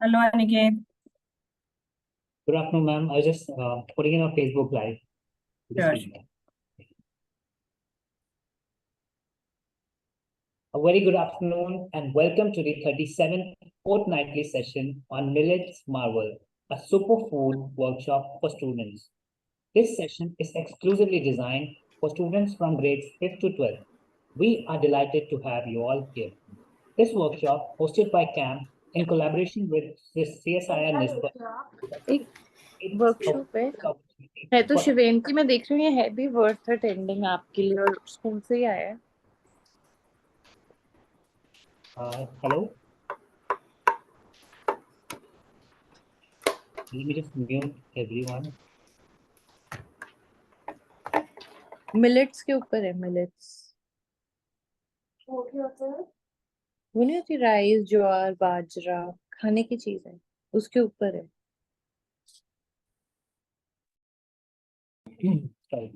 Hello, Aniket. Good afternoon, ma'am. I was just putting in a Facebook Live. Sure. A very good afternoon and welcome to the 37th fortnightly session on Millets Marvel, a superfood workshop for students. This session is exclusively designed for students from grades 5th to 12th. We are delighted to have you all here. This workshop, hosted by CAM in collaboration with the CSIR NISPA, एक workshop है तो शिवेंती में देख रही हूँ ये है भी वर्थ अटेंडिंग आपके लिए और स्कूल से ही आया है hello. Let me just mute everyone. Millets के ऊपर है मिलेट्स वो नहीं होती राइस ज्वार बाजरा खाने की चीज है उसके ऊपर है Sorry.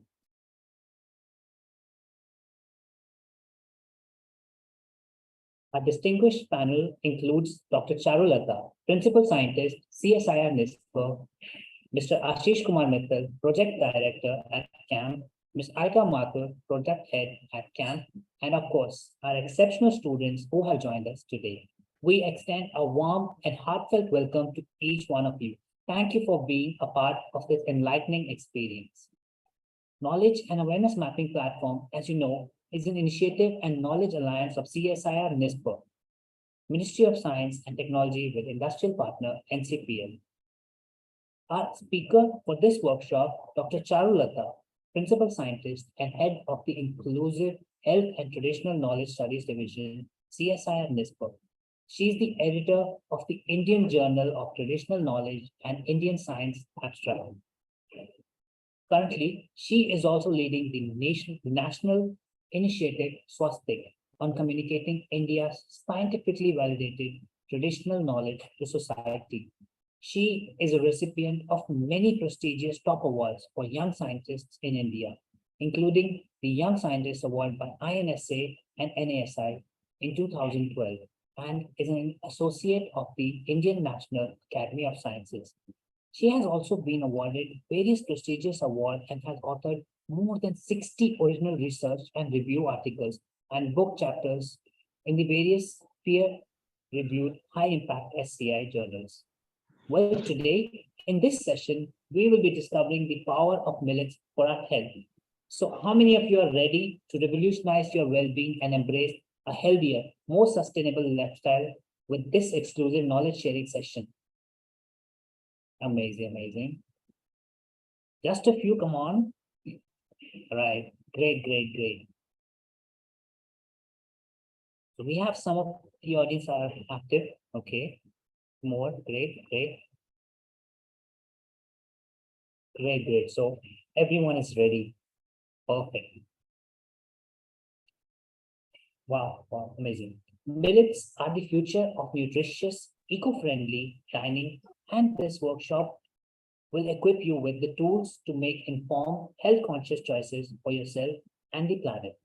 Our distinguished panel includes Dr. Charulata, Principal Scientist, CSIR NISPA, Mr. Ashish Kumar Mittal, Project Director at CAMP, Ms. Aika Mathur, Project Head at CAMP, and of course, our exceptional students who have joined us today. We extend a warm and heartfelt welcome to each one of you. Thank you for being a part of this enlightening experience. Knowledge and Awareness Mapping Platform, as you know, is an initiative and knowledge alliance of CSIR NISPA, Ministry of Science and Technology with industrial partner NCPL. Our speaker for this workshop, Dr. Charulata, Principal Scientist and Head of the Inclusive Health and Traditional Knowledge Studies Division, CSIR NISPA. She is the editor of the Indian Journal of Traditional Knowledge and Indian Science Abstract. Currently, she is also leading the national initiative Swastik on communicating India's scientifically validated traditional knowledge to society. She is a recipient of many prestigious top awards for young scientists in India, including the Young Scientist Award by INSA and NASI in 2012, and is an associate of the Indian National Academy of Sciences. She has also been awarded various prestigious awards and has authored more than 60 original research and review articles and book chapters in the various peer-reviewed high-impact SCI journals. Well, today, in this session, we will be discovering the power of millets for our health. So how many of you are ready to revolutionize your well-being and embrace a healthier, more sustainable lifestyle with this exclusive knowledge sharing session? Amazing, amazing. Just a few, come on. All right, great. So we have some of the audience are active. Okay, more, great. So everyone is ready. Perfect. Wow, amazing. Millets are the future of nutritious, eco-friendly dining, and this workshop will equip you with the tools to make informed, health-conscious choices for yourself and the planet.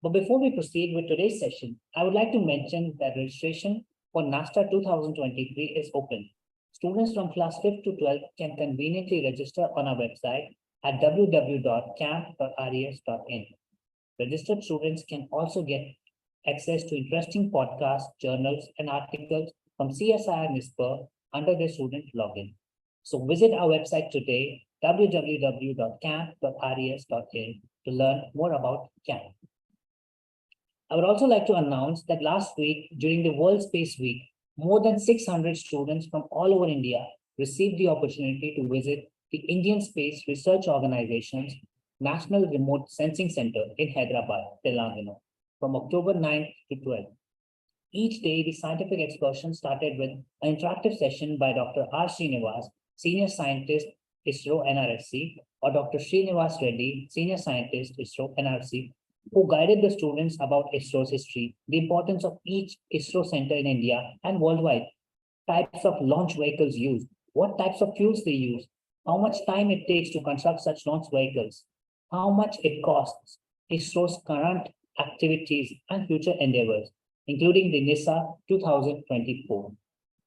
But before we proceed with today's session, I would like to mention that registration for NASTA 2023 is open. Students from class 5th to 12th can conveniently register on our website at www.camp.res.in. Registered students can also get access to interesting podcasts, journals, and articles from CSIR NISPA under their student login. So visit our website today, www.camp.res.in, to learn more about CAMP. I would also like to announce that last week, during the World Space Week, more than 600 students from all over India received the opportunity to visit the Indian Space Research Organization's National Remote Sensing Center in Hyderabad, Telangana, from October 9th to 12th. Each day, the scientific excursion started with an interactive session by Dr. R. Srinivas, Senior Scientist, ISRO NRSC, or Dr. Srinivas Reddy, Senior Scientist, ISRO NRC, who guided the students about ISRO's history, the importance of each ISRO center in India and worldwide, types of launch vehicles used, what types of fuels they use, how much time it takes to construct such launch vehicles, how much it costs, ISRO's current activities and future endeavors, including the NISA 2024.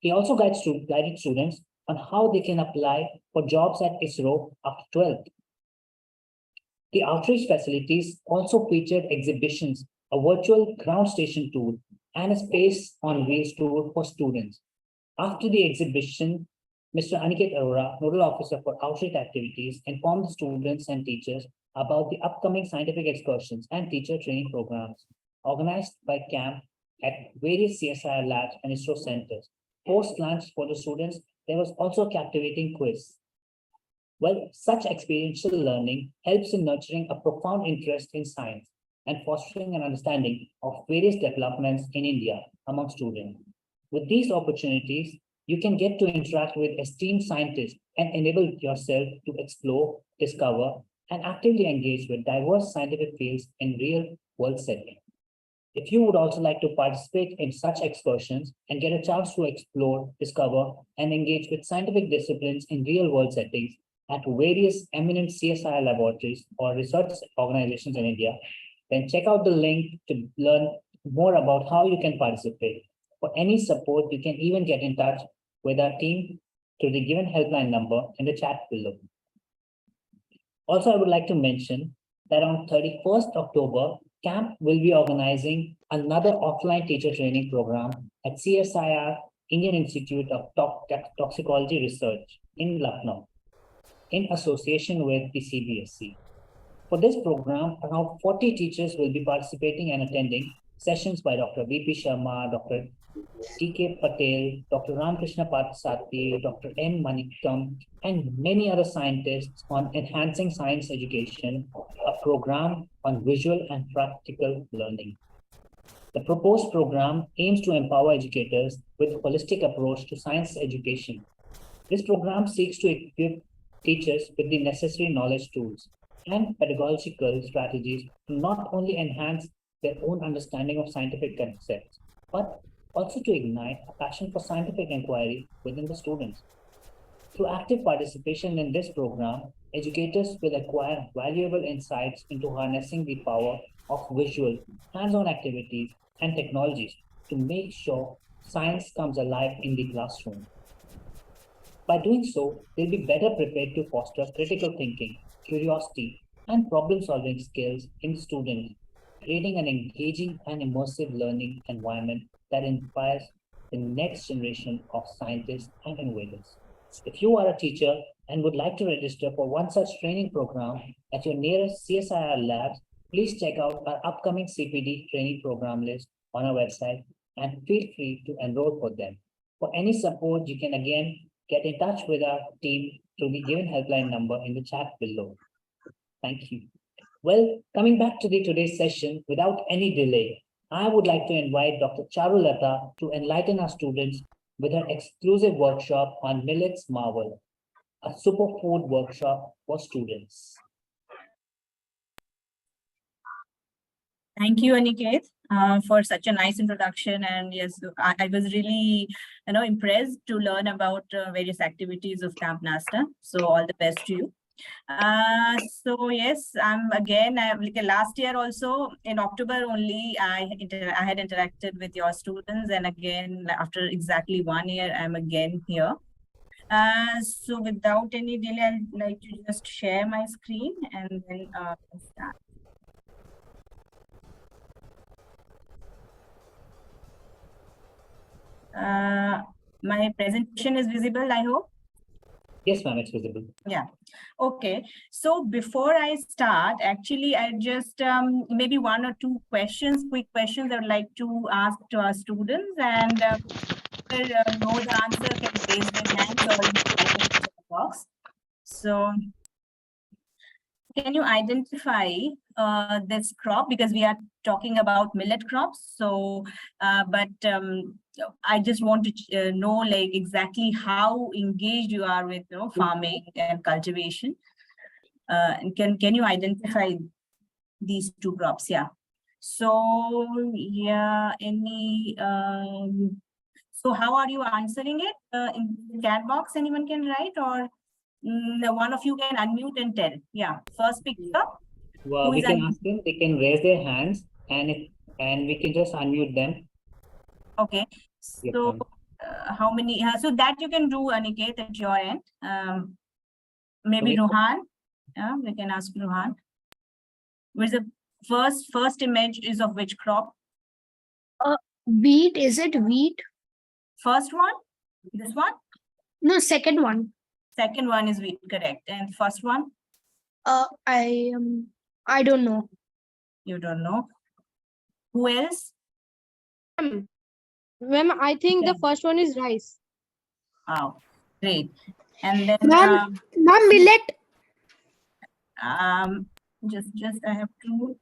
He also guided students on how they can apply for jobs at ISRO after 12th. The outreach facilities also featured exhibitions, a virtual ground station tour, and a space on wheels tour for students. After the exhibition, Mr. Aniket Arora, Nodal Officer for Outreach Activities, informed the students and teachers about the upcoming scientific excursions and teacher training programs organized by CAMP at various CSIR labs and ISRO centers. Post lunch for the students, there was also a captivating quiz. Well, such experiential learning helps in nurturing a profound interest in science and fostering an understanding of various developments in India among students. With these opportunities, you can get to interact with esteemed scientists and enable yourself to explore, discover, and actively engage with diverse scientific fields in real world settings. If you would also like to participate in such excursions and get a chance to explore, discover, and engage with scientific disciplines in real world settings at various eminent CSIR laboratories or research organizations in India, then check out the link to learn more about how you can participate. For any support, you can even get in touch with our team through the given helpline number in the chat below. Also, I would like to mention that on 31st October, CAMP will be organizing another offline teacher training program at CSIR Indian Institute of Toxicology Research in Lucknow, in association with the CBSE. For this program, around 40 teachers will be participating and attending sessions by Dr. V.P. Sharma, Dr. T.K. Patel, Dr. Ramakrishna Parthasarathi, Dr. M. Manikam, and many other scientists on enhancing science education, a program on visual and practical learning. The proposed program aims to empower educators with a holistic approach to science education. This program seeks to equip teachers with the necessary knowledge tools and pedagogical strategies to not only enhance their own understanding of scientific concepts, but also to ignite a passion for scientific inquiry within the students. Through active participation in this program, educators will acquire valuable insights into harnessing the power of visual, hands-on activities and technologies to make sure science comes alive in the classroom. By doing so, they'll be better prepared to foster critical thinking, curiosity, and problem-solving skills in students, creating an engaging and immersive learning environment that inspires the next generation of scientists and innovators. If you are a teacher and would like to register for one such training program at your nearest CSIR labs, please check out our upcoming CPD training program list on our website and feel free to enroll for them. For any support, you can again get in touch with our team through the given helpline number in the chat below. Thank you. Well, coming back to today's session, without any delay, I would like to invite Dr. Charulata to enlighten our students with her exclusive workshop on Millets Marvel, a superfood workshop for students. Thank you, Aniket, for such a nice introduction. And yes, I was really, impressed to learn about various activities of Camp NASTA. So all the best to you. So yes, I'm again, like last year also in October only, I had interacted with your students, and again after exactly 1 year, I'm again here. So without any delay, I'd like to just share my screen and then start. My presentation is visible, I hope. Yes, ma'am, it's visible. Yeah. Okay. So before I start, actually, I just maybe 1 or 2 questions, quick questions I would like to ask to our students, and know the answer can raise their hands or type in the chat box. So can you identify this crop, because we are talking about millet crops? So, but I just want to know like exactly how engaged you are with farming and cultivation. And can you identify these 2 crops? Yeah. So yeah, any so how are you answering it in the chat box? Anyone can write, or one of you can unmute and tell. Yeah, first picture. Well, we can ask them, they can raise their hands, and we can just unmute them. Okay, so how many? So that you can do, Aniket, at your end. Maybe Okay. Ruhan. Yeah, we can ask Ruhan. Where's the first image is of which crop? Wheat, is it wheat? First one? This one? No, second one. Second one is wheat, correct. And first one? I don't know. You don't know. Who else? Ma'am, I think the first one is rice. Oh, great. And then Ma'am, millet. just I have to.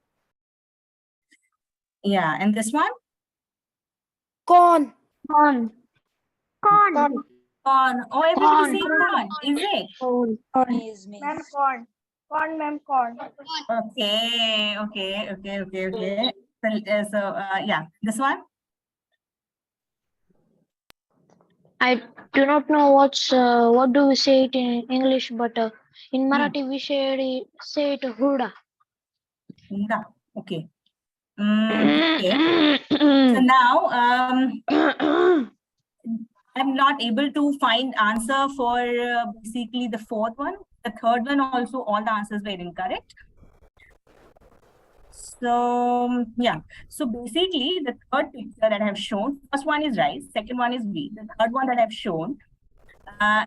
Yeah, and this one? Corn. Corn. Corn. Corn. Oh, everybody say corn. Is it? Corn. Maize, maize. Ma'am, corn. Corn, ma'am, corn. Okay. So, yeah, this one? I do not know what do we say it in English, but in Marathi we say it huda. Yeah, okay. Okay. So now, I'm not able to find answer for basically the fourth one. The third one also, all the answers were incorrect. So yeah, so basically the third picture that I have shown, first one is rice, second one is wheat. The third one that I've shown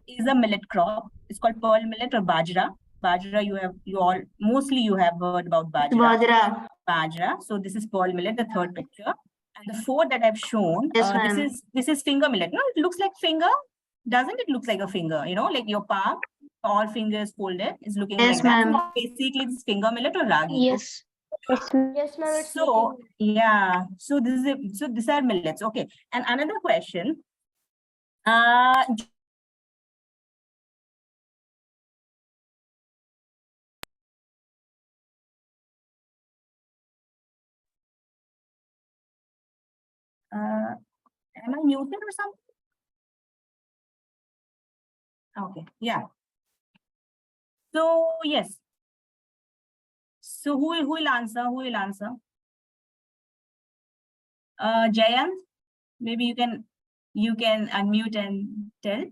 is a millet crop. It's called pearl millet or bajra. Bajra, mostly you have heard about bajra. Bajra. So this is pearl millet, the third picture. And the fourth that I've shown, this is finger millet. No, it looks like finger. Doesn't it look like a finger? You know, like your palm, all fingers folded is looking like that. So basically, this finger millet or ragi. Yes. Yes, ma'am. So yeah, so these are millets. Okay, and another question. Am I muted or something? Okay, yeah. So yes. So who will answer? Who will answer? Jayant, maybe you can unmute and tell.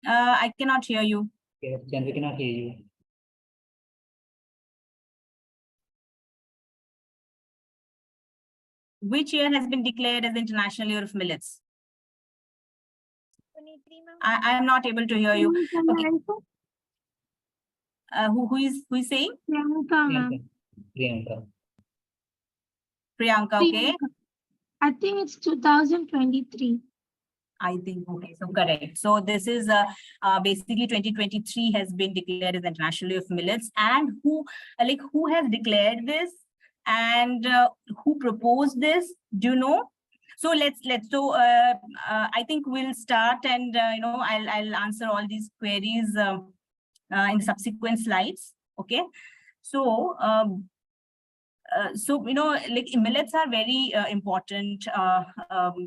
I cannot hear you. Yes, Jen, we cannot hear you. Which year has been declared as the International Year of Millets? I am not able to hear you. Okay. Who is saying? Priyanka. Priyanka, okay. I think it's 2023. I think, okay, so correct. So this is basically 2023 has been declared as the International Year of Millets. And who has declared this and who proposed this? Do you know? So I think we'll start and I'll answer all these queries in the subsequent slides. Okay. So millets are very important.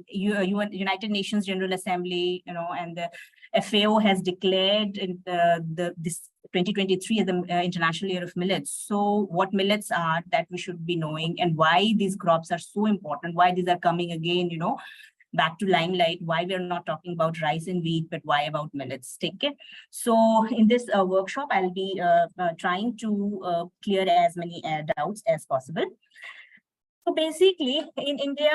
United Nations General Assembly, and the FAO has declared in this 2023 as the International Year of Millets. So what millets are, that we should be knowing, and why these crops are so important, why these are coming again, back to limelight, why we're not talking about rice and wheat, but why about millets. Take it. So in this workshop, I'll be trying to clear as many doubts as possible. So basically in India,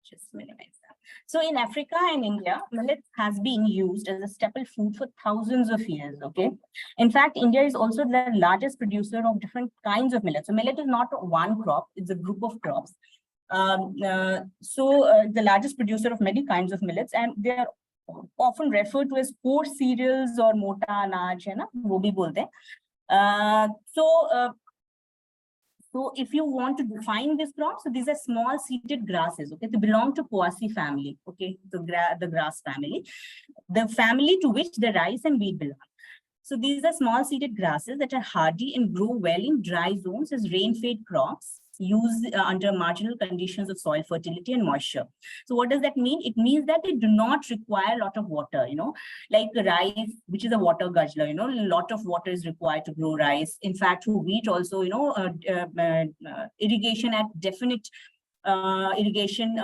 just minimize that. So in Africa and India, millet has been used as a staple food for thousands of years, okay? In fact, India is also the largest producer of different kinds of millet. So millet is not one crop, it's a group of crops. The largest producer of many kinds of millets, and they are often referred to as coarse cereals or mota anaj, hai na? Wo bhi bolte hain. So if you want to define this crop, so these are small seeded grasses, okay? They belong to Poaceae family, okay? The grass family, the family to which the rice and wheat belong. So these are small seeded grasses that are hardy and grow well in dry zones as rain-fed crops. used under marginal conditions of soil fertility and moisture. So what does that mean? It means that they do not require a lot of water, like rice, which is a water guzzler, a lot of water is required to grow rice. In fact, for wheat also, irrigation at definite irrigation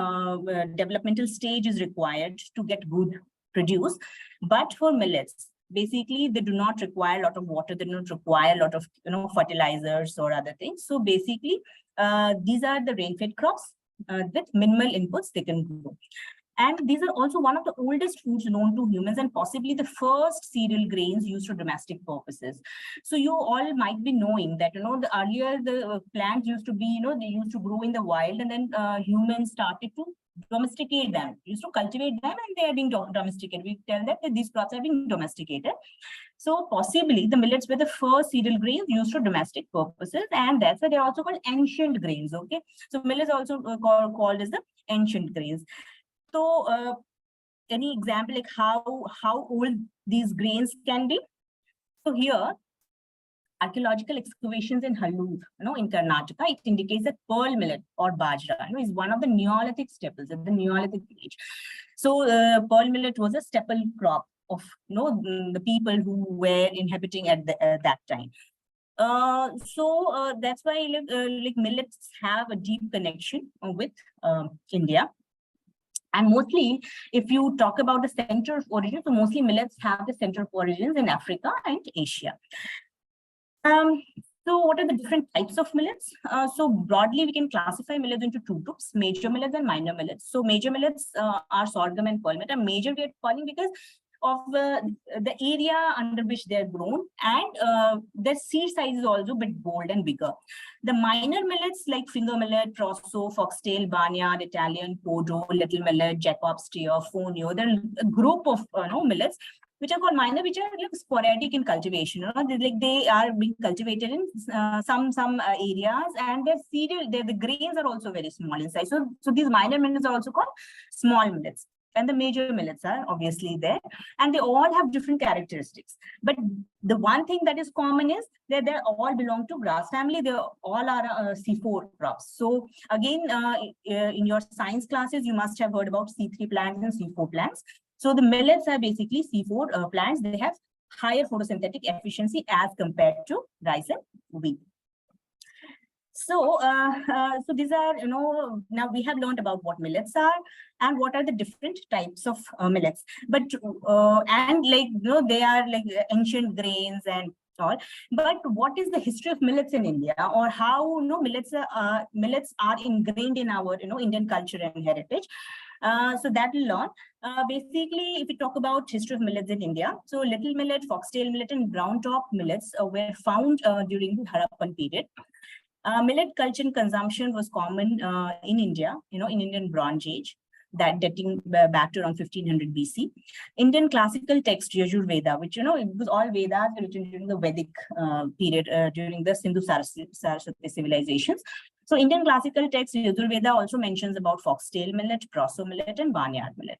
developmental stage is required to get good produce. But for millets, basically, they do not require a lot of water. They do not require a lot of fertilizers or other things. So basically, these are the rain-fed crops with minimal inputs they can grow. And these are also one of the oldest foods known to humans and possibly the first cereal grains used for domestic purposes. So you all might be knowing that, earlier the plants used to be, they used to grow in the wild, and then humans started to domesticate them, used to cultivate them, and they are being domesticated. We tell that these crops are being domesticated. So possibly the millets were the first cereal grains used for domestic purposes, and that's why they're also called ancient grains. Okay, so millets also called as the ancient grains. So any example like how old these grains can be? So here, archaeological excavations in Hallur, in Karnataka, it indicates that pearl millet or bajra, is one of the Neolithic staples at the Neolithic age. So pearl millet was a staple crop of the people who were inhabiting at that time. So that's why like millets have a deep connection with India. And mostly, if you talk about the center of origin, so mostly millets have the center of origins in Africa and Asia. So what are the different types of millets? So broadly, we can classify millets into two groups, major millets and minor millets. So major millets are sorghum and pearl millet. And major we are calling because of the area under which they are grown, and their seed size is also a bit bold and bigger. The minor millets like finger millet, proso, foxtail, barnyard, Italian, podo, little millet, Jacob's tear, fonio. There are a group of millets which are called minor, which are like sporadic in cultivation. They are being cultivated in some areas, and their cereal, the grains are also very small in size. So these minor millets are also called small millets. And the major millets are obviously there, and they all have different characteristics. But the one thing that is common is that they all belong to grass family. They all are C4 crops. So again, in your science classes, you must have heard about C3 plants and C4 plants. So the millets are basically C4 plants. They have higher photosynthetic efficiency as compared to rice and wheat. So, so these are, now we have learned about what millets are and what are the different types of millets. But, and like, they are like ancient grains and all. But what is the history of millets in India, or how, millets are ingrained in our, Indian culture and heritage? So that we'll learn. Basically, if we talk about history of millets in India, so little millet, foxtail millet, and brown top millets were found during the Harappan period. Millet culture and consumption was common in India, in Indian Bronze Age, that dating back to around 1500 BC. Indian classical text Yajurveda, which, it was all Vedas written during the Vedic period, during the Sindhu-Saraswati civilizations. So Indian classical text Yajurveda also mentions about foxtail millet, proso millet, and barnyard millet.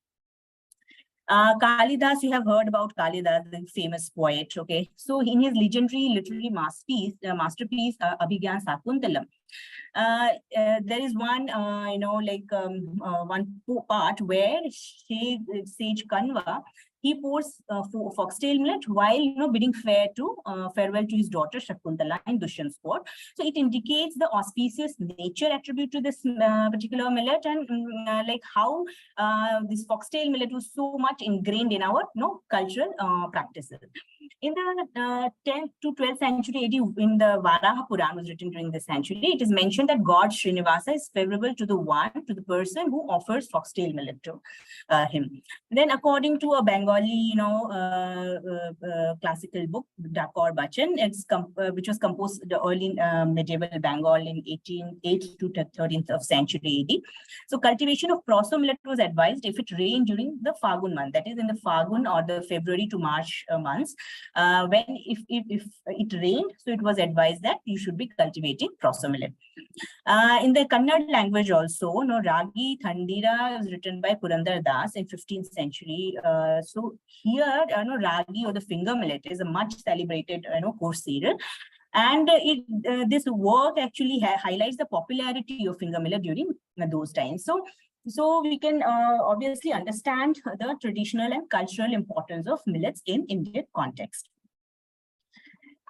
Kalidas, you have heard about Kalidas, the famous poet. Okay, so in his legendary literary masterpiece, Abhigyan Sakuntalam, there is one, one part where Sage Kanva, he pours foxtail millet while bidding farewell to his daughter Shakuntala in Dushyant's court. So it indicates the auspicious nature attribute to this particular millet, and like how this foxtail millet was so much ingrained in our cultural practices. In the 10th to 12th century AD, in the Varaha Puran was written during this century, it is mentioned that God Srinivasa is favorable to the person who offers foxtail millet to him. Then, according to a Bengali, classical book, Dakor Bachan, which was composed the early medieval Bengal in 8th to 13th of century AD. So, cultivation of proso millet was advised if it rained during the Fagun month, that is in the Fagun or the February to March months. When if it rained, so it was advised that you should be cultivating proso millet. In the Kannada language also, Ragi Thandira was written by Purandar Das in 15th century. So here, Ragi or the finger millet is a much celebrated, coarse cereal. And this work actually highlights the popularity of finger millet during those times. So we can obviously understand the traditional and cultural importance of millets in Indian context.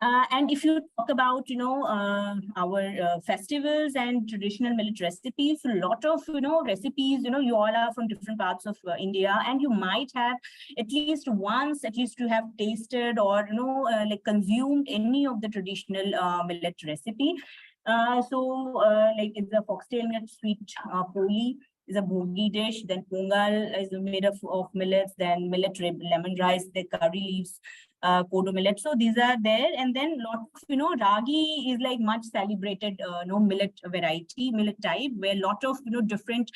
And if you talk about, our festivals and traditional millet recipes, a lot of, recipes, you all are from different parts of India, and you might have at least to have tasted or, like consumed any of the traditional millet recipe. Like it's a foxtail millet sweet poli is a bhogi dish, then pongal is made of millets, then millet lemon rice, the curry leaves, kodo millet. So these are there, and then lot of ragi is like much celebrated millet variety, millet type, where lot of different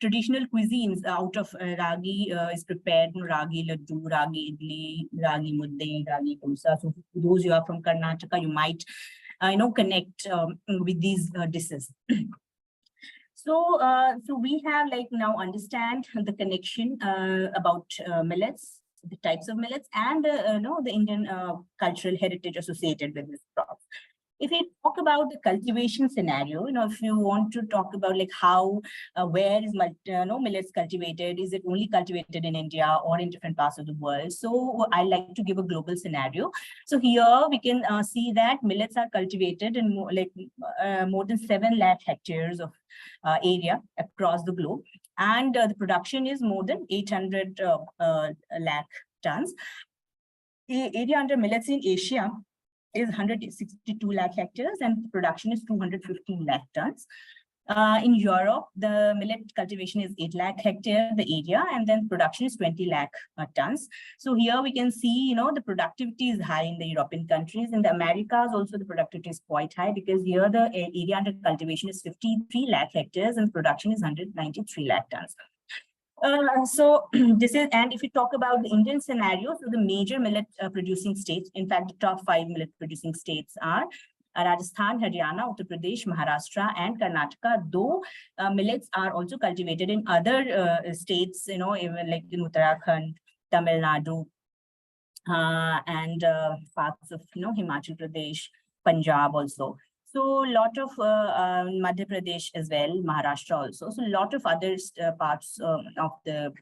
traditional cuisines out of ragi is prepared. Ragi laddu, ragi idli, ragi mudde, ragi dosa. So those you are from Karnataka, you might connect with these dishes. So we have like now understand the connection about millets, the types of millets, and the Indian cultural heritage associated with this crop. If we talk about the cultivation scenario, if you want to talk about like how, where is millets cultivated, is it only cultivated in India or in different parts of the world? So I like to give a global scenario. So here we can see that millets are cultivated in more than 7 lakh hectares of area across the globe, and the production is more than 800 lakh tons. The area under millets in Asia is 162 lakh hectares, and production is 215 lakh tons. In Europe, the millet cultivation is 8 lakh hectare, the area, and then production is 20 lakh tons. So here we can see, the productivity is high in the European countries. In the Americas, also the productivity is quite high, because here the area under cultivation is 53 lakh hectares and production is 193 lakh tons. So this is, and if you talk about the Indian scenario, so the major millet producing states, in fact, the top 5 millet producing states are Rajasthan, Haryana, Uttar Pradesh, Maharashtra, and Karnataka. Though millets are also cultivated in other states, even like in Uttarakhand, Tamil Nadu, and parts of Himachal Pradesh, Punjab also. So a lot of Madhya Pradesh as well, Maharashtra also. So a lot of other parts of the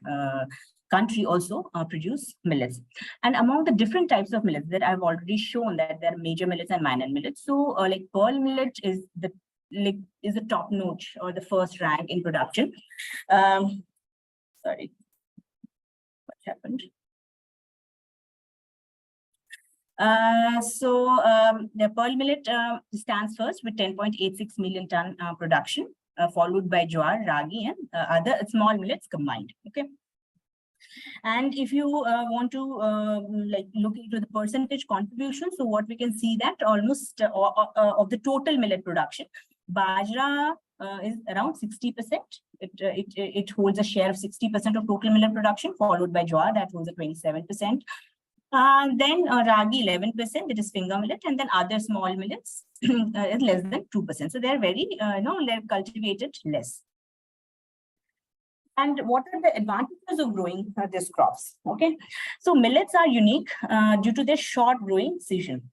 country also produce millets. And among the different types of millets that I've already shown, that there are major millets and minor millets. So like pearl millet is the top notch or the first rank in production. Sorry, what happened? The pearl millet stands first with 10.86 million ton production, followed by jowar, ragi, and other small millets combined. Okay. And if you want to look into the percentage contribution, so what we can see that almost of the total millet production, bajra is around 60%. It holds a share of 60% of total millet production, followed by jowar, that holds a 27%. Then ragi 11%, that is finger millet, and then other small millets is less than 2%. So they're very, they're cultivated less. And what are the advantages of growing these crops? Okay, so millets are unique due to their short growing season.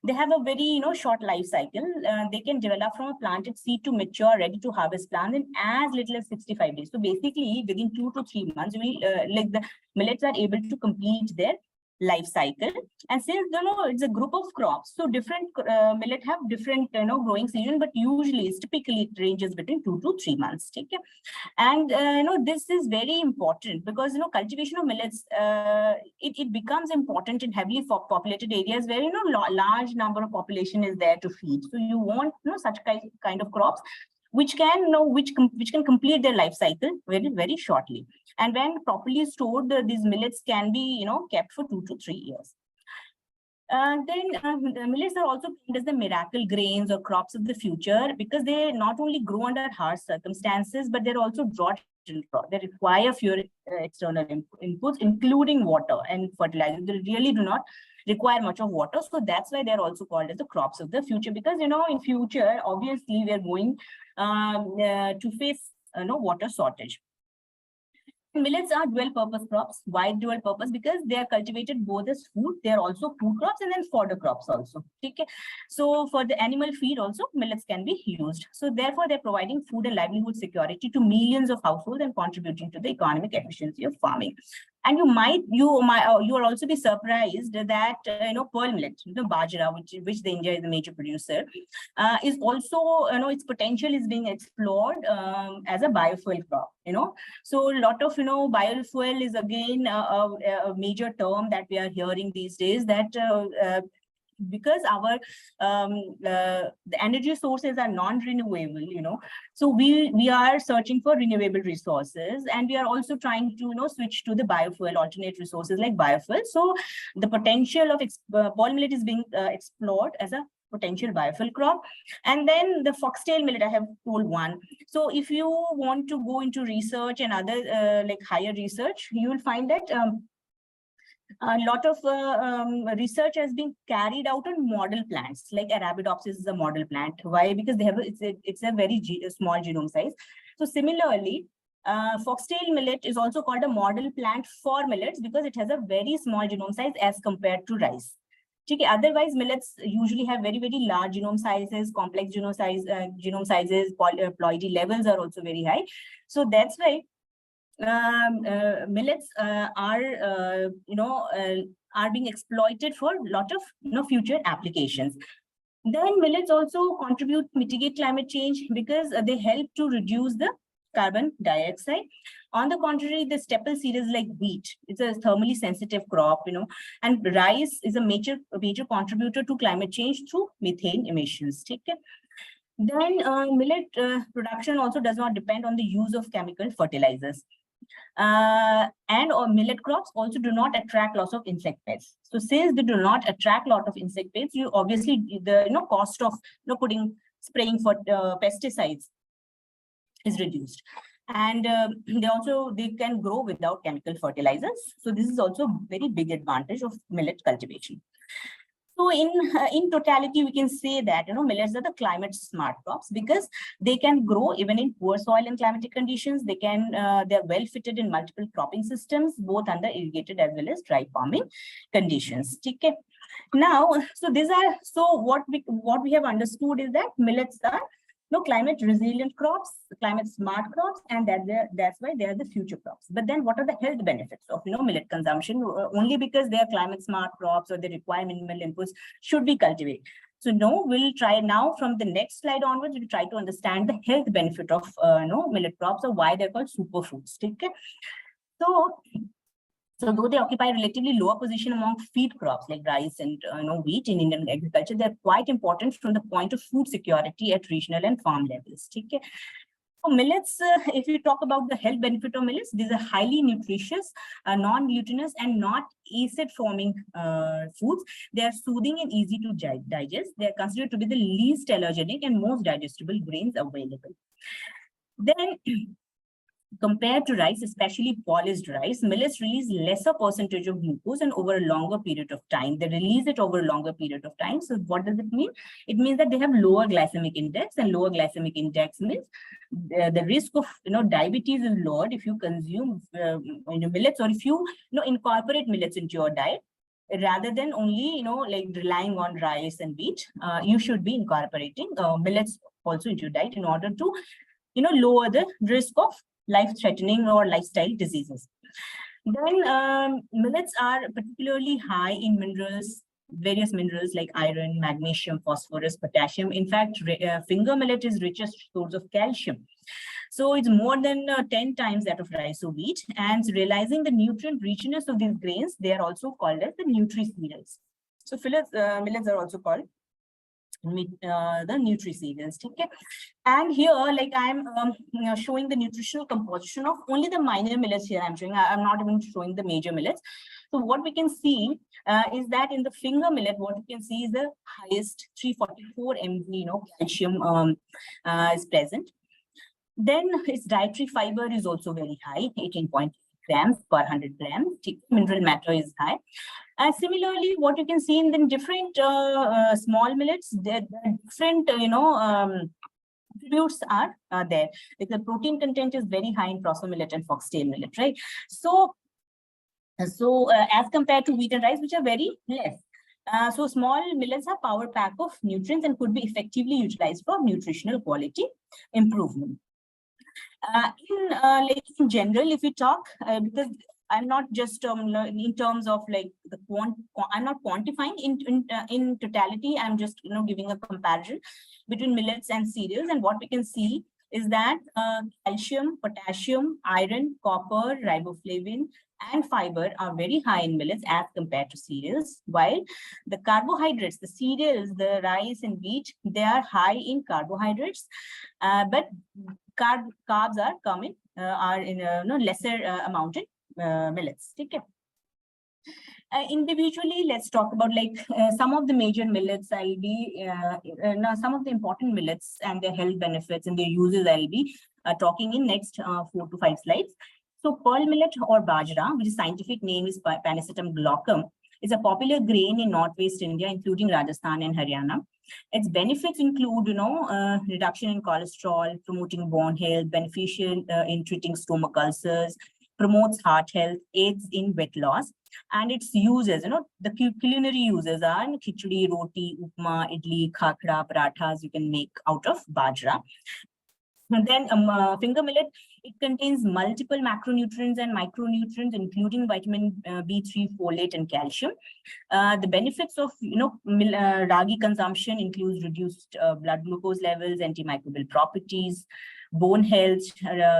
They have a very short life cycle. They can develop from a planted seed to mature, ready to harvest plant in as little as 65 days. So basically, within 2 to 3 months, the millets are able to complete their life cycle. And since it's a group of crops, so different millet have different growing season, but usually typically it ranges between 2 to 3 months. Okay, and this is very important because cultivation of millets it becomes important in heavily populated areas where large number of population is there to feed. So you want such kind of crops which can complete their life cycle very, very shortly. And when properly stored, these millets can be kept for 2 to 3 years. The millets are also named as the miracle grains or crops of the future because they not only grow under harsh circumstances, but they're also drought. They require fewer external inputs, including water and fertilizer. They really do not require much of water. So that's why they're also called as the crops of the future, because in future, obviously, we're going to face water shortage. Millets are dual purpose crops. Why dual purpose? Because they are cultivated both as food, they are also food crops and then fodder crops also. Okay. So for the animal feed also, millets can be used. So therefore, they're providing food and livelihood security to millions of households and contributing to the economic efficiency of farming. And you will also be surprised that pearl millet, bajra, which the India is a major producer, is also its potential is being explored as a biofuel crop. So a lot of biofuel is again a major term that we are hearing these days, that because our the energy sources are non-renewable, so we are searching for renewable resources, and we are also trying to switch to the biofuel, alternate resources like biofuel. So the potential of pearl millet is being explored as a potential biofuel crop. And then the foxtail millet, I have told one. So if you want to go into research and other like higher research, you will find that a lot of research has been carried out on model plants, like Arabidopsis is a model plant. Why? Because they have it's a very small genome size. So similarly, foxtail millet is also called a model plant for millets because it has a very small genome size as compared to rice. Okay. Otherwise, millets usually have very, very large genome sizes, complex genome sizes, ploidy levels are also very high. So that's why millets are being exploited for a lot of future applications. Then millets also contribute mitigate climate change because they help to reduce the carbon dioxide. On the contrary, the staple cereals like wheat, it's a thermally sensitive crop, and rice is a major contributor to climate change through methane emissions. Okay. Then millet production also does not depend on the use of chemical fertilizers. Or millet crops also do not attract lots of insect pests. So since they do not attract a lot of insect pests, you obviously the cost of spraying for pesticides is reduced. And they can grow without chemical fertilizers. So this is also a very big advantage of millet cultivation. So in totality, we can say that millets are the climate smart crops because they can grow even in poor soil and climatic conditions. They're well fitted in multiple cropping systems, both under irrigated as well as dry farming conditions. Okay. Now, what we have understood is that millets are climate resilient crops, climate smart crops, and that's why they are the future crops. But then what are the health benefits of millet consumption? Only because they are climate smart crops or they require minimal inputs should we cultivate? So no, we'll try now from the next slide onwards, we'll try to understand the health benefit of millet crops or why they're called superfoods. Okay. So though they occupy a relatively lower position among feed crops like rice and wheat in Indian agriculture, they're quite important from the point of food security at regional and farm levels. Okay. So millets, if you talk about the health benefit of millets, these are highly nutritious, non-glutinous, and not acid-forming foods. They are soothing and easy to digest. They are considered to be the least allergenic and most digestible grains available. Then, compared to rice, especially polished rice, millets release lesser percentage of glucose and over a longer period of time. They release it over a longer period of time. So what does it mean? It means that they have lower glycemic index, and lower glycemic index means the risk of diabetes is lowered if you consume millets, or if you incorporate millets into your diet rather than only like relying on rice and wheat. You should be incorporating millets also into your diet in order to lower the risk of life-threatening or lifestyle diseases. Then millets are particularly high in minerals, various minerals like iron, magnesium, phosphorus, potassium. In fact, finger millet is richest source of calcium. So it's more than 10 times that of rice or wheat. And realizing the nutrient richness of these grains, they are also called as the nutri-cereals. So millets are also called the nutri-cereals. Okay. And here, like I'm showing the nutritional composition of only the minor millets here. I'm not even showing the major millets. So what we can see is that in the finger millet, what you can see is the highest 344 mg calcium is present. Then its dietary fiber is also very high, 18.8 grams per 100 grams. Mineral matter is high. Similarly, what you can see in the different small millets, there are different attributes are there. Like the protein content is very high in proso millet and foxtail millet, right? So as compared to wheat and rice, which are very less. So small millets are power pack of nutrients and could be effectively utilized for nutritional quality improvement. In general, if we talk, because I'm not just in terms of like the I'm not quantifying in totality. I'm just giving a comparison between millets and cereals, and what we can see is that calcium, potassium, iron, copper, riboflavin, and fiber are very high in millets as compared to cereals, while the carbohydrates, the cereals, the rice and wheat, they are high in carbohydrates, but carbs are coming are in lesser amount in millets. Okay. Individually, let's talk about like some of the major millets. I'll be now some of the important millets and their health benefits and their uses. I'll be talking in next 4 to 5 slides. So pearl millet or bajra, which is scientific name is Panicetum glaucum, is a popular grain in northwest India, including Rajasthan and Haryana. Its benefits include, reduction in cholesterol, promoting bone health, beneficial in treating stomach ulcers, promotes heart health, aids in weight loss. And its uses, the culinary uses are khichdi, roti, upma, idli, khakra, parathas you can make out of bajra. And then finger millet, it contains multiple macronutrients and micronutrients, including vitamin B3, folate, and calcium. The benefits of ragi consumption includes reduced blood glucose levels, antimicrobial properties, bone health,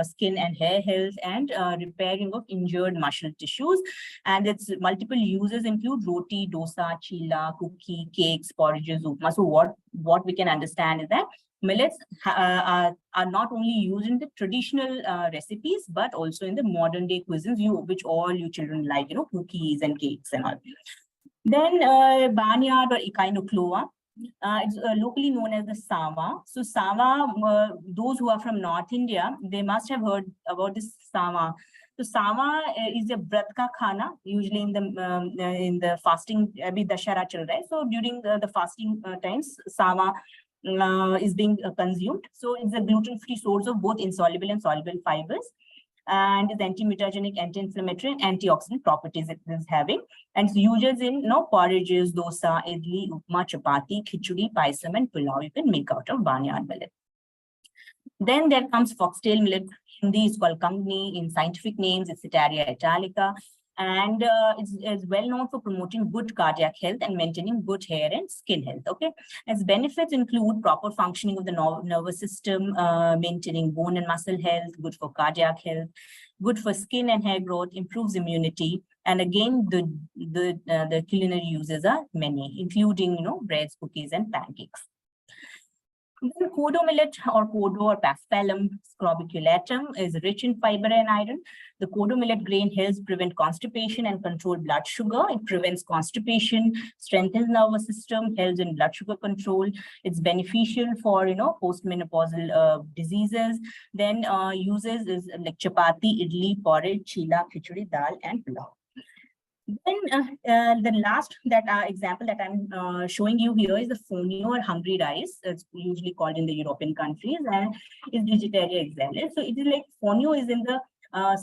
skin and hair health, and repairing of injured muscle tissues. And its multiple uses include roti, dosa, chilla, cookie, cakes, porridges, upma. So what we can understand is that millets are not only used in the traditional recipes, but also in the modern day cuisines, which all you children like, cookies and cakes and all. Then barnyard or echinocloa. It's locally known as the sawa. So sawa, those who are from North India, they must have heard about this sawa. So sawa is a vrat ka khana, usually in the fasting, abhi dashara chal raha hai. So during the fasting times, sawa is being consumed. So it's a gluten-free source of both insoluble and soluble fibers, and is anti-mutagenic, anti-inflammatory, and antioxidant properties it is having. And it's used in porridges, dosa, idli, upma, chapati, khichdi, paisam, and pulao you can make out of barnyard millet. Then there comes foxtail millet. Hindi is called kangni. In scientific names, it's Setaria italica. And it's well known for promoting good cardiac health and maintaining good hair and skin health. Okay, its benefits include proper functioning of the nervous system, maintaining bone and muscle health, good for cardiac health, good for skin and hair growth, improves immunity. And again, the culinary uses are many, including breads, cookies, and pancakes. Then kodo millet or kodo or paspalum scrobiculatum is rich in fiber and iron. The kodo millet grain helps prevent constipation and control blood sugar. It prevents constipation, strengthens nervous system, helps in blood sugar control. It's beneficial for postmenopausal diseases. Then uses is like chapati, idli, porridge, chila, khichdi, dal, and pulao. Then the last example that I'm showing you here is the fonio or hungry rice. It's usually called in the European countries, and is Digitaria exalis. So it is like fonio is in the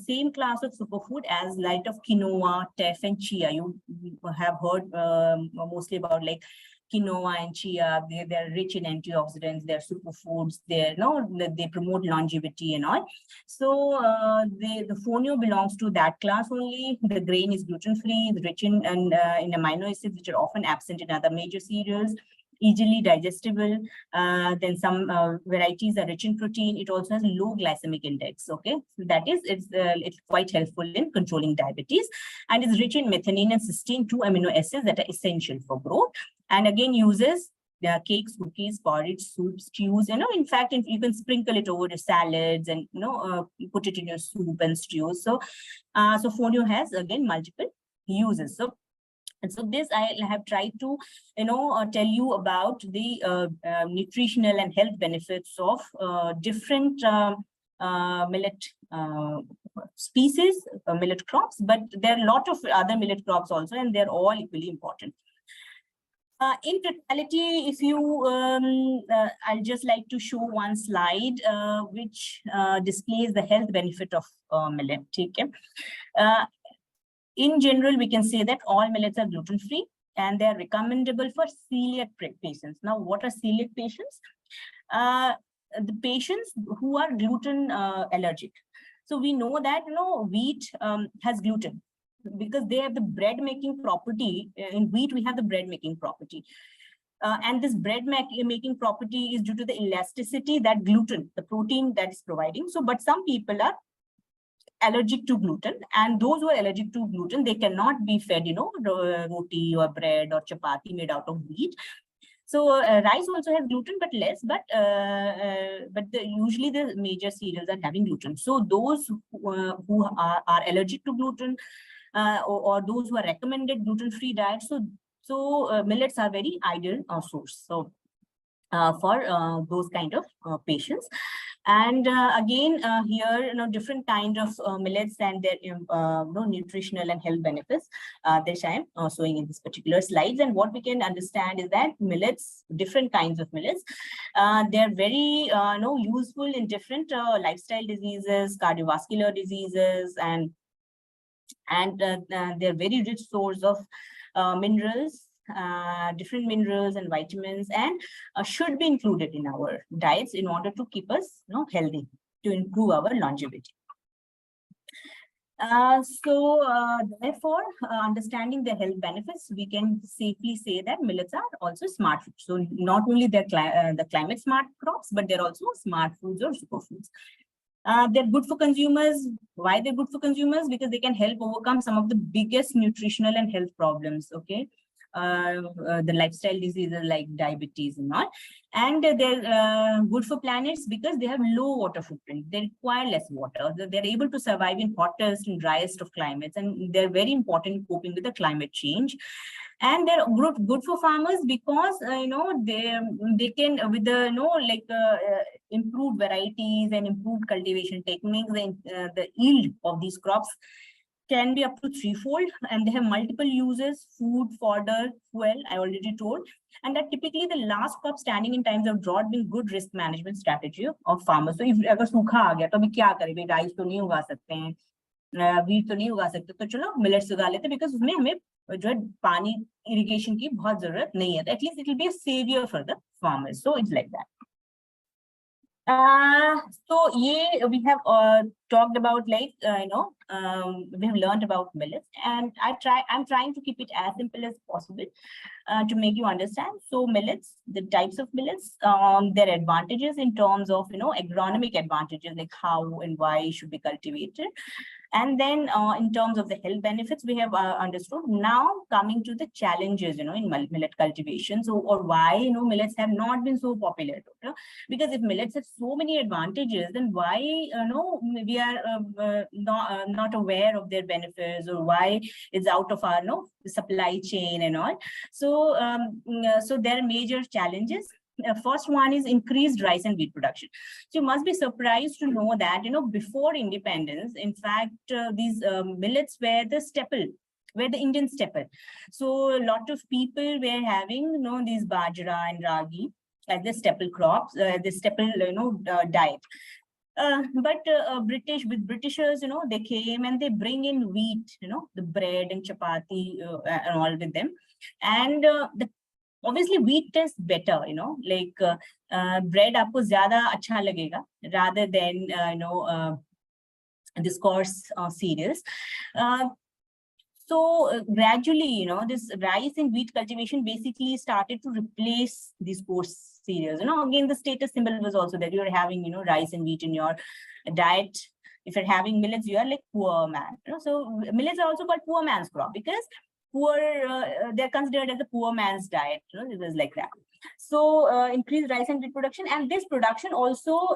same class of superfood as light of quinoa, teff, and chia. You have heard mostly about like quinoa and chia. They're rich in antioxidants. They're superfoods. They promote longevity and all. So the fonio belongs to that class only. The grain is gluten-free, rich in amino acids, which are often absent in other major cereals. Easily digestible. Then some varieties are rich in protein. It also has low glycemic index. Okay, so that is it's quite helpful in controlling diabetes, and is rich in methionine and cysteine, 2 amino acids that are essential for growth. And again, uses cakes, cookies, porridge, soups, stews. In fact, you can sprinkle it over the salads and put it in your soup and stews. So, fonio has again multiple uses. And so this I have tried to, tell you about the nutritional and health benefits of different millet species, millet crops, but there are a lot of other millet crops also, and they're all equally important. In totality, if you, I'll just like to show one slide which displays the health benefit of millet. Okay. In general, we can say that all millets are gluten-free and they are recommendable for celiac patients. Now, what are celiac patients? The patients who are gluten allergic. So we know that wheat has gluten because they have the bread making property. In wheat, we have the bread making property. And this bread making property is due to the elasticity that gluten, the protein that is providing. So, but some people are allergic to gluten, and those who are allergic to gluten, they cannot be fed, roti or bread or chapati made out of wheat. So rice also has gluten, but less. But usually the major cereals are having gluten. So those who are allergic to gluten or those who are recommended gluten-free diet, so millets are very ideal source. So for those kind of patients. And again, here, different kind of millets and their nutritional and health benefits, which I am showing in this particular slides. And what we can understand is that millets, different kinds of millets, they're very useful in different lifestyle diseases, cardiovascular diseases, and they're very rich source of minerals, different minerals and vitamins, and should be included in our diets in order to keep us healthy, to improve our longevity. Therefore, understanding the health benefits, we can safely say that millets are also smart foods. So not only they're the climate smart crops, but they're also smart foods or superfoods. They're good for consumers. Why they're good for consumers? Because they can help overcome some of the biggest nutritional and health problems. Okay. The lifestyle diseases like diabetes and all, and they're good for planets because they have low water footprint. They require less water. They're able to survive in hottest and driest of climates, and they're very important in coping with the climate change. And they're good for farmers because they can, with the improved varieties and improved cultivation techniques, the yield of these crops can be up to threefold, and they have multiple uses: food, fodder, fuel, I already told. And that typically the last crop standing in times of drought being good risk management strategy of farmers. So if agar सूखा आ गया तो अभी क्या करें, भाई rice तो नहीं उगा सकते हैं, वीट तो नहीं उगा सकते, तो चलो मिलेट्स उगा लेते हैं, बिकॉज उसमें हमें जो है पानी इरिगेशन की बहुत जरूरत नहीं है. At least it will be a saviour for the farmers. So it's like that. So we have talked about we have learned about millets, and I'm trying to keep it as simple as possible to make you understand. So millets, the types of millets, their advantages in terms of agronomic advantages, like how and why it should be cultivated. And then in terms of the health benefits, we have understood. Now coming to the challenges, in millet cultivation. So, or why, millets have not been so popular. Because if millets have so many advantages, then why, we are not aware of their benefits, or why it's out of our supply chain and all. So, so there are major challenges. First one is increased rice and wheat production. So you must be surprised to know that, before independence, in fact, these millets were the staple, were the Indian staple. So a lot of people were having, these bajra and ragi as the staple crops, the staple, diet. But Britishers, they came and they bring in wheat, the bread and chapati and all with them. And obviously wheat tastes better, bread aapko zyada acha lagega rather than this coarse cereals. So gradually, this rice and wheat cultivation basically started to replace these coarse cereals. Again, the status symbol was also that you're having, rice and wheat in your diet. If you're having millets, you are like poor man. So millets are also called poor man's crop because they're considered as a poor man's diet. It was like that. So increased rice and wheat production, and this production also,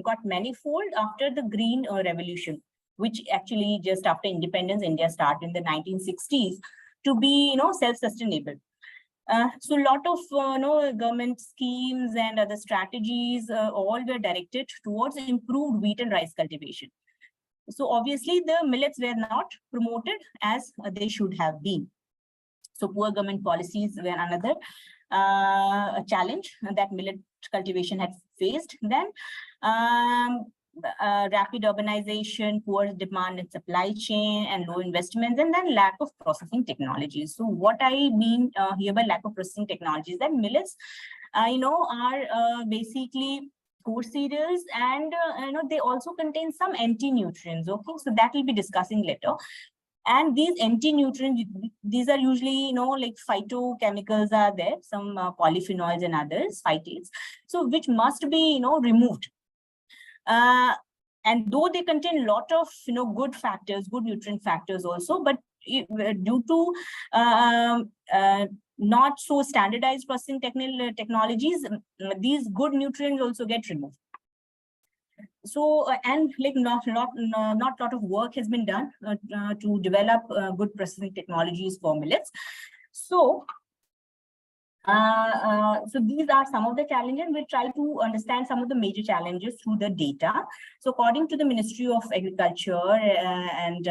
got manifold after the Green Revolution, which actually just after independence, India started in the 1960s to be, self-sustainable. So a lot of government schemes and other strategies all were directed towards improved wheat and rice cultivation. So obviously the millets were not promoted as they should have been. So poor government policies were another challenge that millet cultivation had faced. Then rapid urbanization, poor demand and supply chain, and low investments, and then lack of processing technologies. So what I mean here by lack of processing technologies, that millets, are basically coarse cereals, and they also contain some anti-nutrients. Okay, so that we'll be discussing later. And these anti-nutrients, these are usually, like phytochemicals are there, some polyphenols and others, phytates, so which must be, removed. And though they contain a lot of, good factors, good nutrient factors also, but due to not so standardized processing technologies, these good nutrients also get removed. So, and like not lot of work has been done to develop good processing technologies for millets. So, so these are some of the challenges. We'll try to understand some of the major challenges through the data. So according to the Ministry of Agriculture and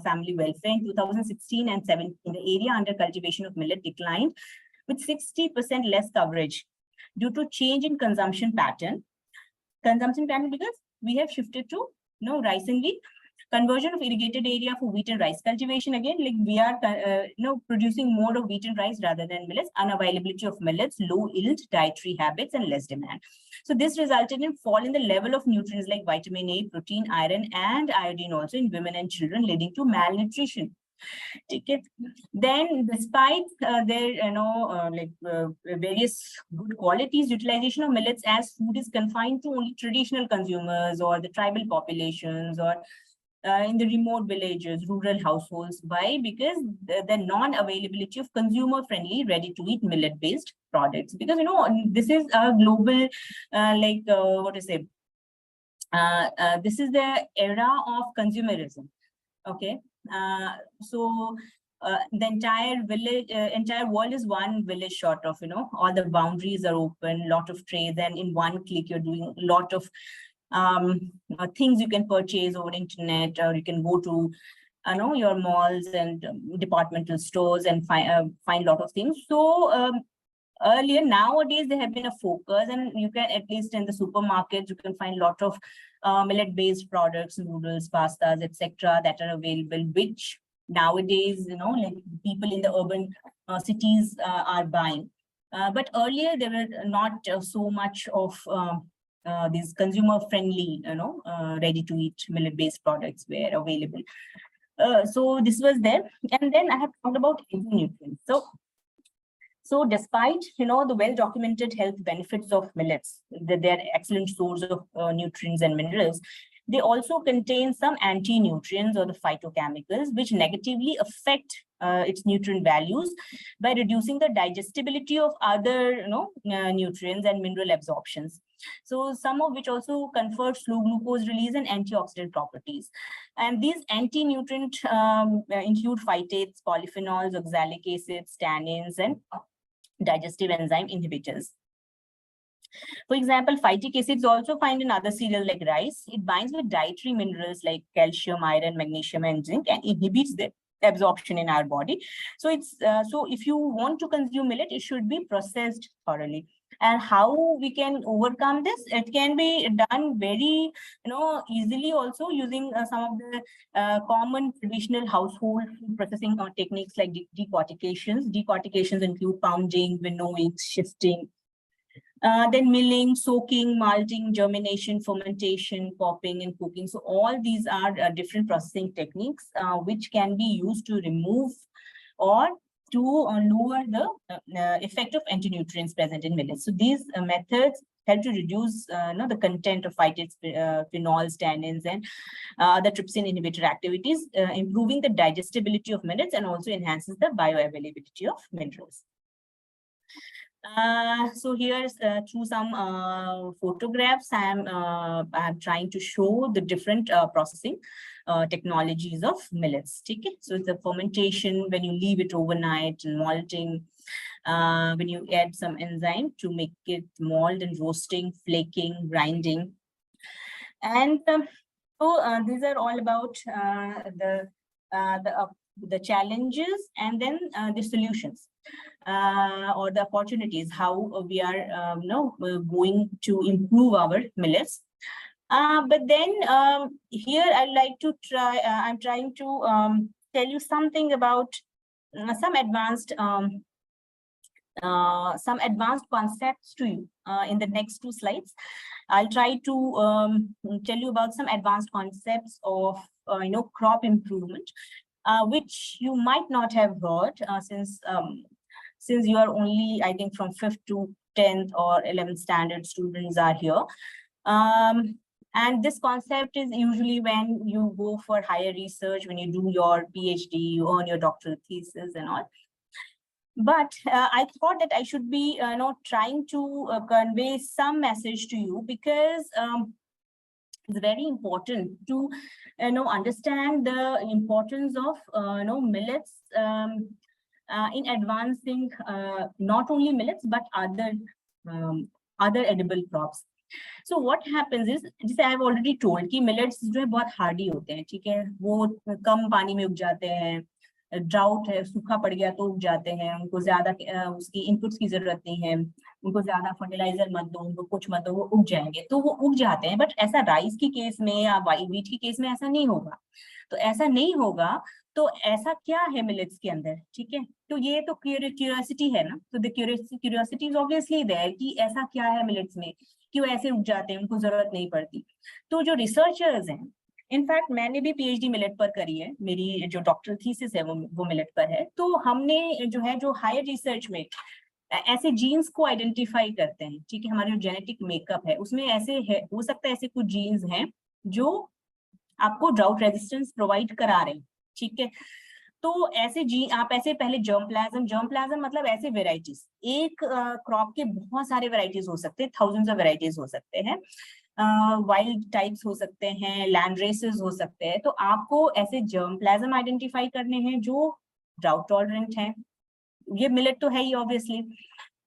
Family Welfare, in 2016 and 17, the area under cultivation of millet declined with 60% less coverage due to change in consumption pattern. Because we have shifted to rice and wheat. Conversion of irrigated area for wheat and rice cultivation. Again, like we are producing more of wheat and rice rather than millets. Unavailability of millets, low yield, dietary habits, and less demand. So this resulted in fall in the level of nutrients like vitamin A, protein, iron, and iodine also in women and children, leading to malnutrition. Then, despite their various good qualities, utilization of millets as food is confined to only traditional consumers or the tribal populations or in the remote villages, rural households. Why? Because the non-availability of consumer-friendly, ready-to-eat millet-based products. Because this is a global, this is the era of consumerism. Okay. So the entire world is one village short of, all the boundaries are open, lot of trades, and in one click you're doing a lot of things you can purchase over internet, or you can go to your malls and departmental stores and find a lot of things. So nowadays there have been a focus, and you can, at least in the supermarkets, you can find a lot of millet-based products, noodles, pastas, etc., that are available, which nowadays, like people in the urban cities are buying. But earlier there were not so much of these consumer-friendly, ready-to-eat millet-based products were available. So this was there, and then I have talked about nutrients. So despite, the well-documented health benefits of millets, that they're excellent source of nutrients and minerals, they also contain some anti-nutrients or the phytochemicals, which negatively affect its nutrient values by reducing the digestibility of other, nutrients and mineral absorptions. So some of which also confer slow glucose release and antioxidant properties. And these anti-nutrient include phytates, polyphenols, oxalic acids, tannins, and digestive enzyme inhibitors. For example, phytic acids also find in other cereals like rice. It binds with dietary minerals like calcium, iron, magnesium, and zinc, and inhibits the absorption in our body. So it's so if you want to consume millet, it should be processed thoroughly. And how we can overcome this? It can be done very, easily also using some of the common traditional household food processing techniques like decortications. Decortications include pounding, winnowing, shifting, then milling, soaking, malting, germination, fermentation, popping, and cooking. So all these are different processing techniques which can be used to remove or to lower the effect of anti-nutrients present in millets. So these methods help to reduce the content of phytates, phenols, tannins, and other trypsin inhibitor activities, improving the digestibility of millets and also enhances the bioavailability of minerals. So here's through some photographs, I'm trying to show the different processing technologies of millets. Okay? So it's a fermentation when you leave it overnight, and malting when you add some enzyme to make it mold, and roasting, flaking, grinding. And so these are all about the the challenges, and then the solutions or the opportunities, how we are going to improve our millets. But then here I'd like to try, I'm trying to tell you something about some advanced concepts to you in the next 2 slides. I'll try to tell you about some advanced concepts of crop improvement, which you might not have heard since you are only, I think, from 5th to 10th or 11th standard students are here. And this concept is usually when you go for higher research, when you do your PhD, you earn your doctoral thesis and all. But I thought that I should be trying to convey some message to you, because it's very important to understand the importance of millets in advancing not only millets but other edible crops. So what happens is, जैसे I have already told कि millets जो है बहुत hardy होते हैं, ठीक है, वो कम पानी में उग जाते हैं, ड्राउट है, सूखा पड़ गया तो उग जाते हैं, उनको ज्यादा उसकी इनपुट्स की जरूरत नहीं है, उनको ज्यादा फर्टिलाइजर मत दो, उनको कुछ मत दो, वो उग जाएंगे, तो वो उग जाते हैं। बट ऐसा राइस की केस में या व्हीट की केस में ऐसा नहीं होगा। तो ऐसा नहीं होगा, तो ऐसा क्या है मिलेट्स के अंदर, ठीक है, तो ये तो क्यूरियोसिटी है ना, तो the curiosity is obviously there कि ऐसा क्या है मिलेट्स में, क्यों ऐसे उग जाते हैं, उनको जरूरत नहीं पड़ती। तो जो रिसर्चर्स हैं, इनफैक्ट मैंने भी पीएचडी मिलेट पर करी है, मेरी जो डॉक्टरल थीसिस है वो मिलेट पर है। तो हमने जो हायर रिसर्च में ऐसे जीन्स को आइडेंटिफाई करते हैं, ठीक है, हमारे जो जेनेटिक मेकअप है उसमें ऐसे है, हो सकता है ऐसे कुछ जीन्स हैं जो आपको ड्राउट रेजिस्टेंस प्रोवाइड करा रहे हैं, ठीक है। तो ऐसे आप ऐसे पहले जर्म प्लाज्म मतलब ऐसे वेराइटीज, एक क्रॉप के बहुत सारे वेराइटीज हो सकते हैं, थाउजेंड्स ऑफ वेराइटीज हो सकते हैं, वाइल्ड टाइप्स हो सकते हैं, लैंड रेसेस हो सकते हैं। तो आपको ऐसे जर्म प्लाज्म आइडेंटिफाई करने हैं जो ड्राउट टॉलरेंट हैं, ये मिलेट तो है ही ऑब्वियसली।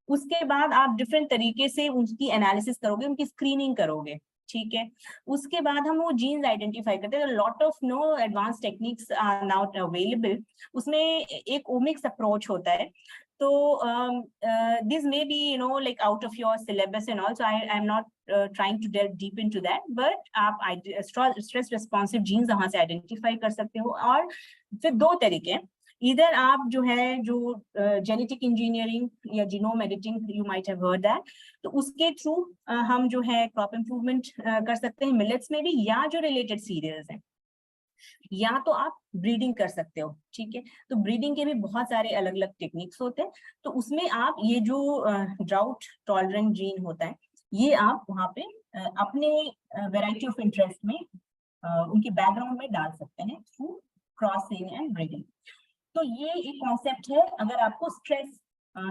उसके बाद आप डिफरेंट तरीके से उनकी एनालिसिस करोगे, उनकी स्क्रीनिंग करोगे, ठीक है। उसके बाद हम वो जीन्स आइडेंटिफाई करते हैं। Lot of advance techniques are now available. उसमें एक ओमिक्स अप्रोच होता है। तो this may be like out of your syllabus and all, so I'm not trying to delve deep into that, but आप stress responsive genes वहां से identify कर सकते हो। और फिर 2 तरीके, इधर आप जो जेनेटिक इंजीनियरिंग या genome editing, you might have heard that, तो उसके थ्रू हम जो है क्रॉप इम्प्रूवमेंट कर सकते हैं मिलेट्स में भी, या जो रिलेटेड सीरियल्स हैं, या तो आप ब्रीडिंग कर सकते हो, ठीक है। तो ब्रीडिंग के भी बहुत सारे अलग अलग टेक्निक्स होते हैं। तो उसमें आप ये जो ड्राउट टॉलरेंट जीन होता है, ये आप वहाँ पे अपने वैरायटी ऑफ इंटरेस्ट में उनके बैकग्राउंड में डाल सकते हैं थ्रू क्रॉसिंग एंड ब्रीडिंग। तो ये एक कॉन्सेप्ट है अगर आपको स्ट्रेस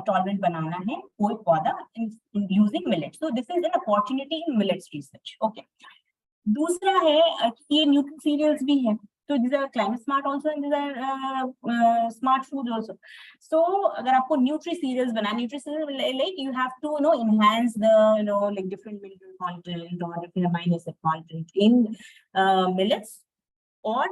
टॉलरेंट बनाना है कोई पौधा यूजिंग मिलेट्स। तो this is an opportunity in millets research, okay. दूसरा है कि ये न्यूट्री सीरियल्स भी हैं, तो these are climate smart also and these are smart food also. So अगर आपको न्यूट्री सीरियल्स बनाना, nutri cereal like you have to enhance the like different mineral content or different amino acid content in millets or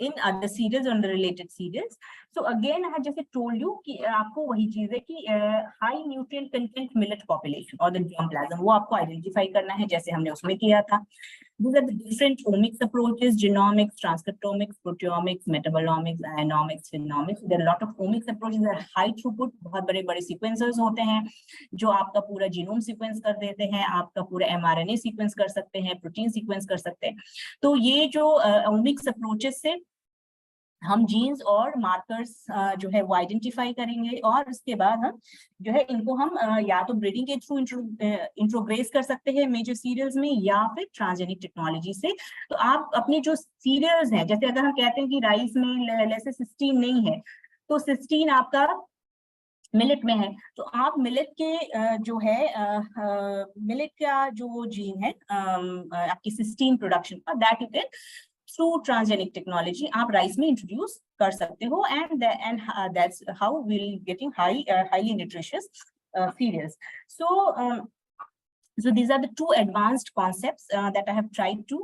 in other cereals or the related cereals. So again I had just told you कि आपको वही चीज है कि high nutrient content millet population और the germplasm वो आपको identify करना है, जैसे हमने उसमें किया था। These are the different omics approaches: genomics, transcriptomics, proteomics, metabolomics, ionomics, phenomics. There are a lot of omics approaches that are high throughput, बहुत बड़े-बड़े sequencers होते हैं जो आपका पूरा जीनोम सीक्वेंस कर देते हैं, आपका पूरा mRNA सीक्वेंस कर सकते हैं, प्रोटीन सीक्वेंस कर सकते हैं। तो ये जो omics approaches से हम जीन्स और मार्कर्स जो है वो आइडेंटिफाई करेंगे, और उसके बाद हम जो है इनको हम या तो ब्रीडिंग के थ्रू इंट्रोग्रेस कर सकते हैं मेजर सीरियल्स में, या फिर ट्रांसजेनिक टेक्नोलॉजी से। तो आप अपने जो सीरियल्स हैं, जैसे अगर हम कहते हैं कि राइस में लेसे सिस्टीन नहीं है, तो सिस्टीन आपका मिलेट में है, तो आप मिलेट के जो है मिलेट का जो जीन है आपकी सिस्टीन प्रोडक्शन का, that you can through transgenic technology आप राइस में इंट्रोड्यूस कर सकते हो, and that's how we will getting highly nutritious cereals. So So these are the two advanced concepts that I have tried to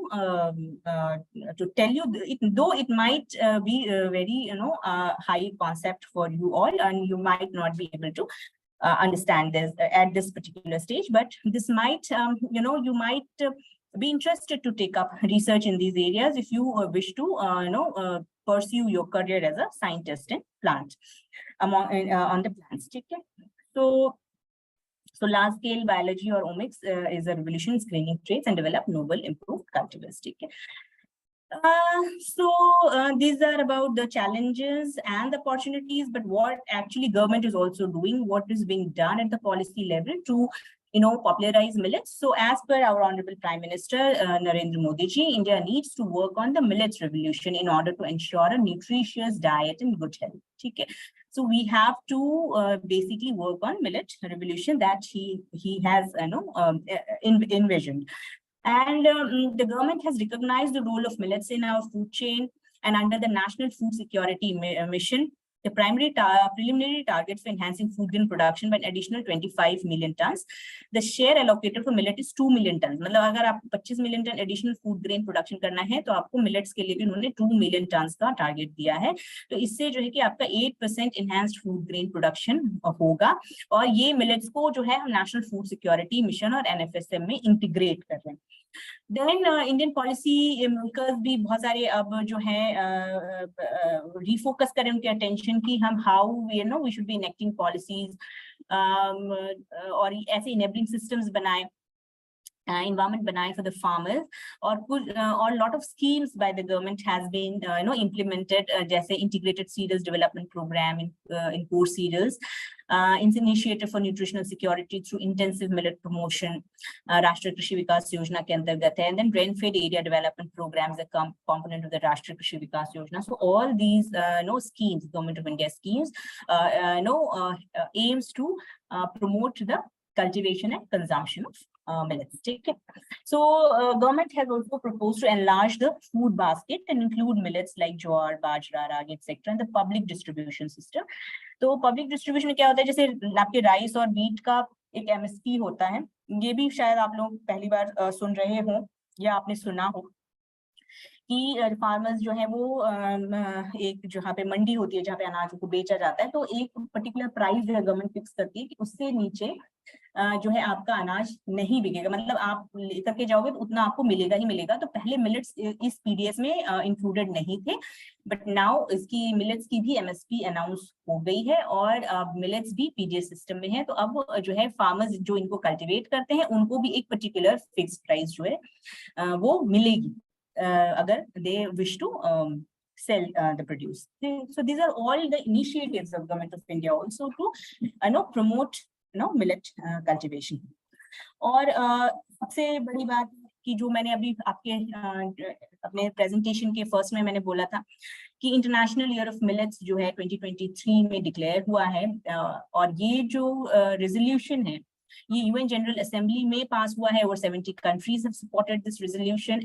tell you. Though it might be very high concept for you all, and you might not be able to understand this at this particular stage, but this might you might be interested to take up research in these areas if you wish to pursue your career as a scientist in plant on the plants. Okay? So large-scale biology or omics is a revolution in screening traits and develop novel improved cultivars. Okay? These are about the challenges and the opportunities, but what actually government is also doing, what is being done at the policy level to popularize millets. So as per our Honorable Prime Minister Narendra Modi ji, India needs to work on the millets revolution in order to ensure a nutritious diet and good health. Okay? So we have to basically work on millet revolution that he has envisioned. And the government has recognized the role of millets in our food chain, and under the National Food Security Mission, the preliminary target for enhancing food grain production by an additional 25 million tons. The share allocated for millet is 2 million tons. मतलब अगर आप 25 million ton additional food grain production करना है तो आपको millets के लिए भी उन्होंने 2 million tons का target दिया है. तो इससे जो है कि आपका 8% enhanced food grain production होगा, और ये millets को जो है हम National Food Security Mission और NFSM में integrate कर रहे हैं. Then इंडियन पॉलिसी मेकर्स भी बहुत सारे अब जो है रिफोकस करें उनके अटेंशन की हम how we should be enacting policies और ऐसे इनेबलिंग सिस्टम्स बनाए, environment बनाए for the farmers, और lot of schemes by the government has been implemented, जैसे integrated cereals development program in core cereals, initiative for nutritional security through intensive millet promotion, राष्ट्रीय कृषि विकास योजना के अंतर्गत है, and then grain fed area development program is a component of the राष्ट्रीय कृषि विकास योजना. So all these schemes, Government of India schemes, aims to promote the cultivation and consumption of millets. Okay. So government has also proposed to enlarge the food basket and include millets like jowar, bajra, ragi, etc. in the public distribution system. तो public distribution में क्या होता है, जैसे आपके rice और wheat का एक एमएसपी होता है, ये भी शायद आप लोग पहली बार सुन रहे हो या आपने सुना हो कि फार्मर्स जो है वो एक जहाँ पे मंडी होती है जहाँ पे अनाज को बेचा जाता है, तो एक पर्टिकुलर प्राइस जो है गवर्नमेंट फिक्स करती है कि उससे नीचे जो है आपका अनाज नहीं बिकेगा, मतलब आप लेकर के जाओगे तो उतना आपको मिलेगा ही मिलेगा. तो पहले मिलेट्स इस पीडीएस में इंक्लूडेड नहीं थे, बट नाउ इसकी मिलेट्स की भी एमएसपी अनाउंस हो गई है और मिलेट्स भी पीडीएस सिस्टम में है. तो अब जो है फार्मर्स जो इनको कल्टिवेट करते हैं उनको भी एक पर्टिकुलर फिक्स प्राइस जो है वो मिलेगी अगर they wish to sell the produce. So these are all the initiatives of Government of India also to promote millet cultivation. और सबसे बड़ी बात कि जो मैंने अभी आपके अपने प्रेजेंटेशन के फर्स्ट में मैंने बोला था कि इंटरनेशनल ईयर ऑफ मिलेट्स जो है 2023 में डिक्लेयर हुआ है, और ये जो रेजोल्यूशन है ये यूएन जनरल असेंबली में पास हुआ है. Over 70 countries have supported this resolution,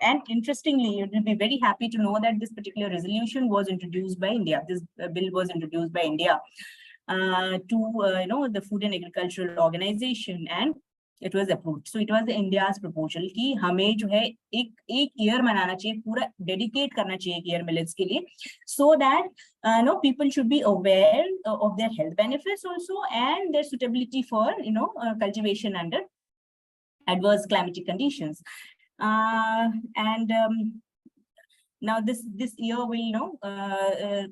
and interestingly, you will be very happy to know that this particular resolution was introduced by India. This bill was introduced by India to the Food and Agricultural Organization, and it was approved. So it was India's proposal कि हमें जो है एक year मनाना चाहिए, पूरा dedicate करना चाहिए एक ईयर मिलेट्स के लिए, so that people should be aware of their health benefits also and their suitability for cultivation under adverse climatic conditions. And now this year will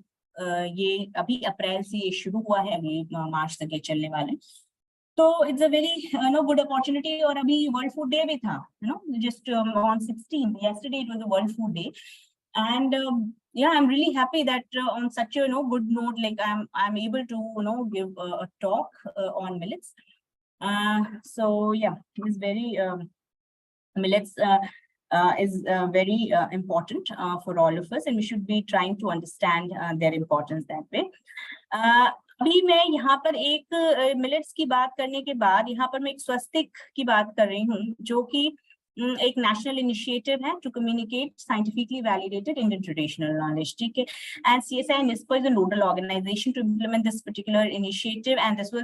ये अभी अप्रैल से ये शुरू हुआ है, अभी मार्च तक ये चलने वाले. तो it's a very good opportunity. और अभी वर्ल्ड फूड डे भी था, just on 16th, yesterday it was a world food day, and yeah, I'm really happy that on such a good note, like I'm able to give a talk on millets. So yeah, it's very millets is very important for all of us, and we should be trying to understand their importance that way. अभी मैं यहाँ पर एक millets की बात करने के बाद यहाँ पर मैं एक स्वस्तिक की बात कर रही हूँ, जो कि एक national initiative है to communicate scientifically validated Indian traditional knowledge, ठीक है? And CSI NISPA is a nodal organization to implement this particular initiative, and this was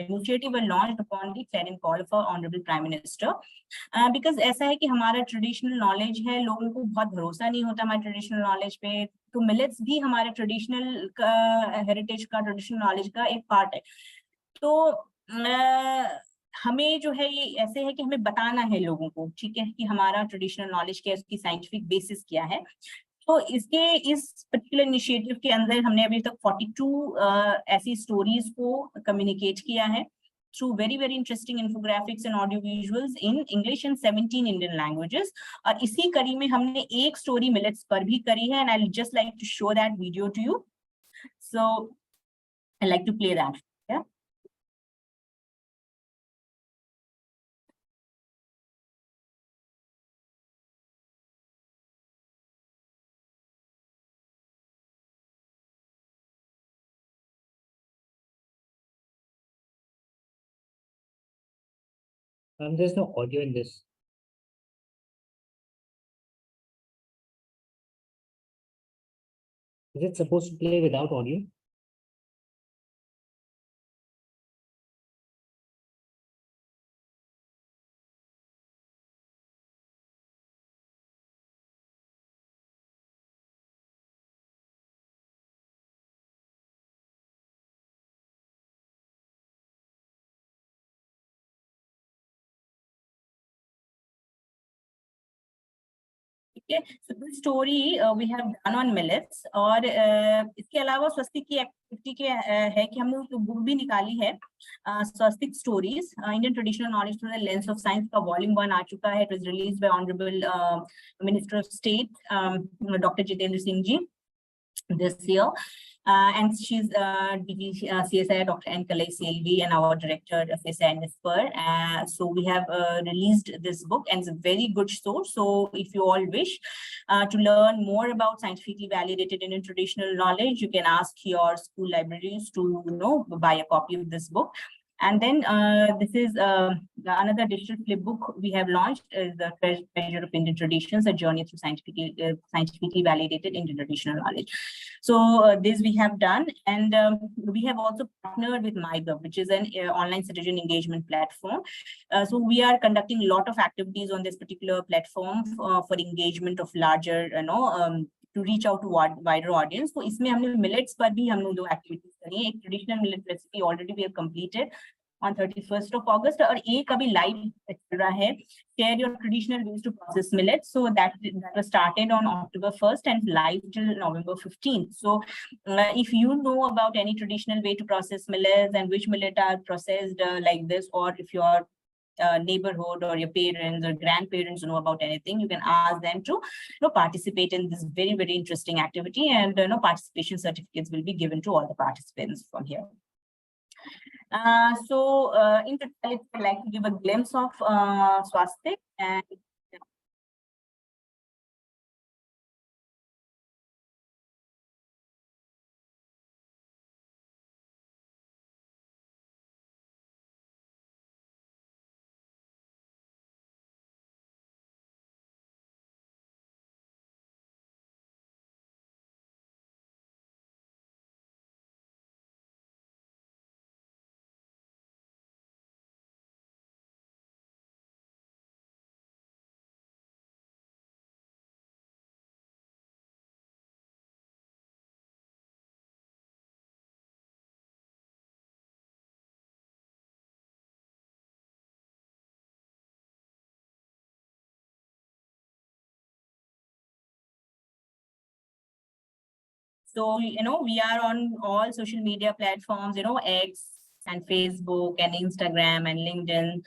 initiative was launched upon the clarion call of our Honorable Prime Minister. Because ऐसा है कि हमारा traditional knowledge है, लोगों को बहुत भरोसा नहीं होता हमारे traditional knowledge पे, तो millets भी हमारे traditional heritage का traditional knowledge का एक part है. तो हमें जो है ये ऐसे है कि हमें बताना है लोगों को, ठीक है, कि हमारा ट्रेडिशनल नॉलेज क्या है, उसकी साइंटिफिक बेसिस क्या है. तो इस पर्टिकुलर इनिशिएटिव के अंदर हमने अभी तक 42 ऐसी स्टोरीज को कम्युनिकेट किया है through very interesting infographics and audio visuals in English and 17 Indian languages. और इसी कड़ी में हमने एक स्टोरी मिलेट्स पर भी करी है, and I'll just like to show that video to you. So I like to play that. Yeah. There's no audio in this. Is it supposed to play without audio? Okay, so this story we have done on millets. और इसके अलावा स्वस्तिक की activity के है कि हमने एक book भी निकाली है, Swastik stories Indian traditional knowledge through the lens of science का वॉल्यूम 1 आ चुका है. It was released by honourable minister of state doctor Jitendra Singh ji this year, and she's CSI Dr. N. Kalai Selvi and our director of CSI NISPA. So we have released this book, and it's a very good source. So if you all wish to learn more about scientifically validated Indian traditional knowledge, you can ask your school libraries to buy a copy of this book. And then this is another digital flip book we have launched, is the Treasure of Indian Traditions, a journey through scientifically validated Indian traditional knowledge. So this we have done, and we have also partnered with MyGov, which is an online citizen engagement platform. So we are conducting a lot of activities on this particular platform for engagement of larger, to reach out to wider audience. So इसमें हमने millets पर भी हमने 2 activities करी हैं. एक traditional millet recipe already we have completed on 31st of August, और एक अभी live चल रहा है, share your traditional ways to process millets. So that was started on October 1st and live till November 15th. So if you know about any traditional way to process millets and which millet are processed like this, or if your neighborhood or your parents or grandparents know about anything, you can ask them to participate in this very interesting activity, and participation certificates will be given to all the participants from here. So in totality, I'd like to give a glimpse of Swastik, and so, we are on all social media platforms, X and Facebook and Instagram and LinkedIn.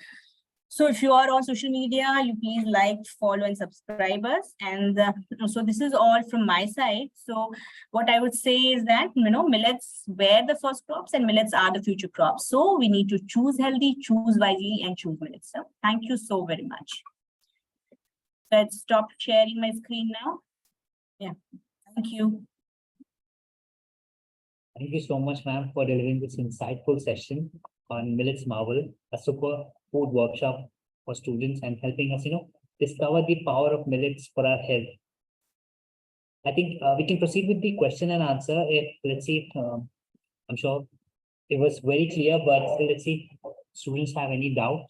So if you are on social media, you please like, follow, and subscribe us. And so this is all from my side. So what I would say is that, millets were the first crops and millets are the future crops. So we need to choose healthy, choose wisely, and choose millets. So thank you so very much. Let's stop sharing my screen now. Yeah, thank you. Thank you so much, ma'am, for delivering this insightful session on Millets Marvel, a super food workshop for students and helping us, discover the power of millets for our health. I think we can proceed with the question and answer. Let's see, I'm sure it was very clear, but still, let's see if students have any doubt.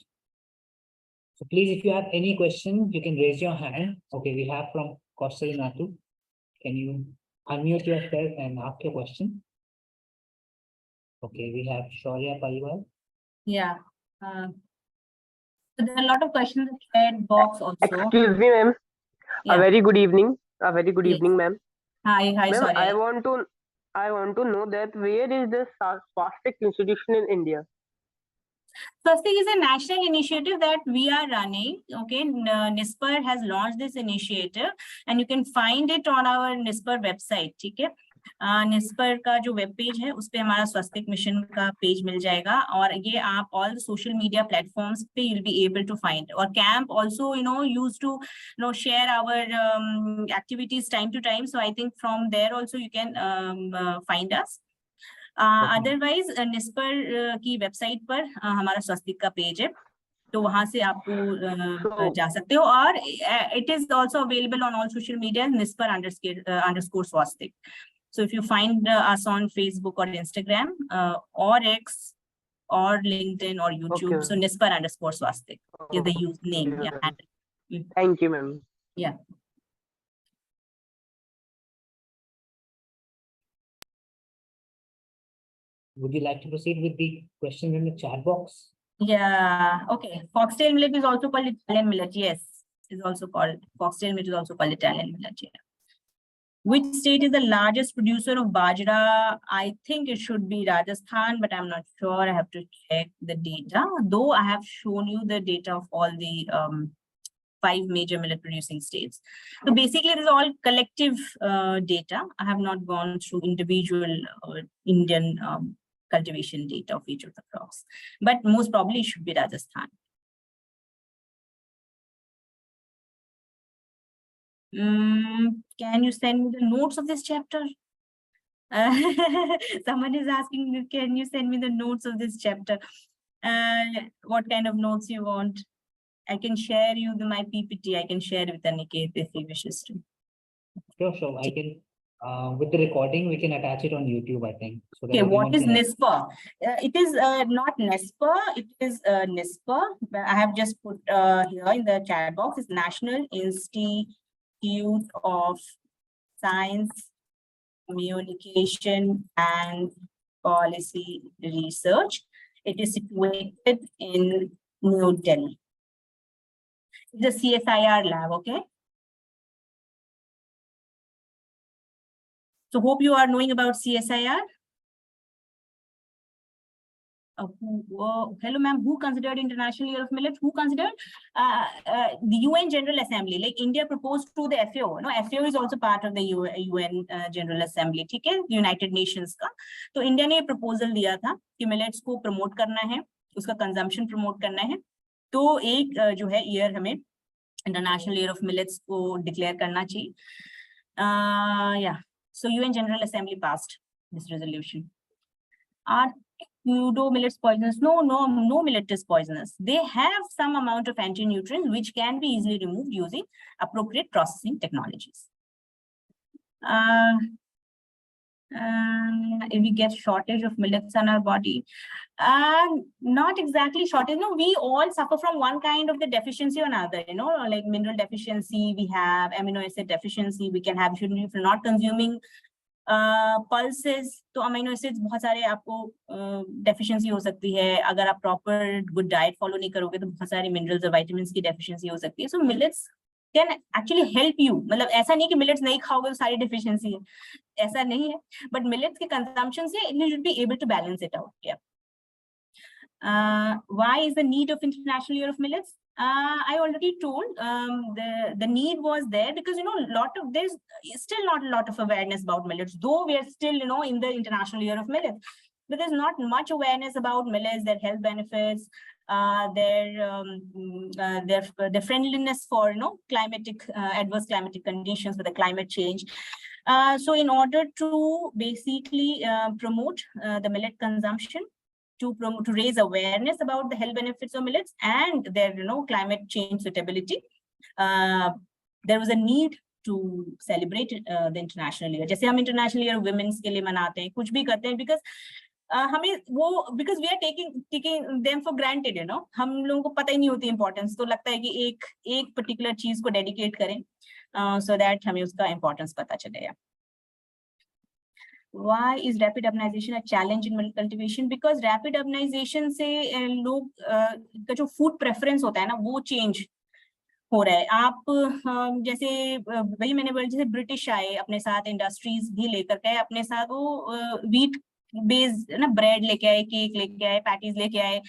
So please, if you have any question, you can raise your hand. Okay, we have from Kausal Natu. Can you unmute yourself and ask your question? Okay, we have Shaurya Paliwal. Yeah. So there are a lot of questions in the chat box also. Excuse me, ma'am. Yeah. A very good evening. A very good Yes. evening, ma'am. Hi, Ma'am, sorry. I want to know that where is the Swastik institution in India? Swastik is a national initiative that we are running. Okay, NISPER has launched this initiative, and you can find it on our NISPER website. ठीक है, NISPER का जो web page है उस पे हमारा स्वास्तिक mission का page मिल जाएगा, और ये आप all the social media platforms पे you'll be able to find. और camp also used to share our activities time to time, so I think from there also you can find us. Otherwise NIScPR की website पर हमारा स्वास्तिक का page है, तो वहां से आपको जा सकते हो, और it is also available on all social media NIScPR__ swastik. So if you find us on Facebook or Instagram or X or LinkedIn or YouTube, Okay. so nispar_swastik is the use name. Okay, Yeah. ma'am. Thank you, ma'am. Yeah. Would you like to proceed with the question in the chat box? Yeah. Okay. Foxtail millet is also called Italian millet. Yes, is also called foxtail millet is also called Italian millet. Yeah. Which state is the largest producer of bajra? I think it should be Rajasthan, but I'm not sure. I have to check the data. Though I have shown you the data of all the 5 major millet producing states. So basically, this is all collective data. I have not gone through individual Indian cultivation data of each of the crops, but most probably it should be Rajasthan. Can you send me the notes of this chapter? Someone is asking, can you send me the notes of this chapter? What kind of notes you want? I can share you my PPT. I can share with Aniket if he wishes to. Sure. I can, with the recording, we can attach it on YouTube, I think. So that Okay, what is everyone can- NISPER? It is not NISPER, it is NISPER. I have just put here in the chat box. It's National Institute of Science, Communication and Policy Research. It is situated in New Delhi. The CSIR lab, okay? So hope you are knowing about CSIR. Hello, ma'am. Who considered International Year of Millet? Who considered the UN General Assembly? Like India proposed to the FAO. No, FAO is also part of the UN General Assembly. ठीक है, United Nations का. तो India ने proposal दिया था कि millets को promote करना है, उसका consumption promote करना है. तो एक जो है year हमें International Year of Millets को declare करना चाहिए. Yeah. So UN General Assembly passed this resolution. Are pseudo millets poisonous? No, millet is poisonous. They have some amount of anti-nutrients which can be easily removed using appropriate processing technologies. If we get shortage of millets in our body, not exactly shortage. No, we all suffer from one kind of the deficiency or another. Like mineral deficiency, we have amino acid deficiency. We can have, if you're not consuming pulses, तो amino acids बहुत सारे आपको deficiency हो सकती है. अगर आप proper good diet follow नहीं करोगे तो बहुत सारे minerals और vitamins की deficiency हो सकती है. So millets can actually help you. मतलब ऐसा नहीं कि millets नहीं खाओगे तो सारी deficiency है, ऐसा नहीं है. But millets के consumption से you should be able to balance it out. Yeah. Why is the need of International Year of Millets? I already told the need was there because there's still not a lot of awareness about millets, though we are still in the International Year of Millets, but there's not much awareness about millets, their health benefits, their friendliness for climatic adverse climatic conditions with the climate change. So in order to basically promote the millet consumption, to promote, to raise awareness about the health benefits of millets and their, climate change suitability. There was a need to celebrate the international year. जैसे हम international year women's के लिए मनाते हैं, कुछ भी करते हैं, because हमें वो, because we are taking them for granted, हम लोगों को पता ही नहीं होती importance, तो लगता है कि एक particular चीज को dedicate करें, so that हमें उसका importance पता चलेगा. Why is rapid urbanization a challenge in millet cultivation? Because rapid urbanization से लोग का जो food preference होता है ना, वो change हो रहा है. आप जैसे वही मैंने बोला, जैसे ब्रिटिश आए, अपने साथ इंडस्ट्रीज भी लेकर गए, अपने साथ वो व्हीट बेस्ड ना ब्रेड लेके आए, केक लेके आए, पैटीज लेके आए,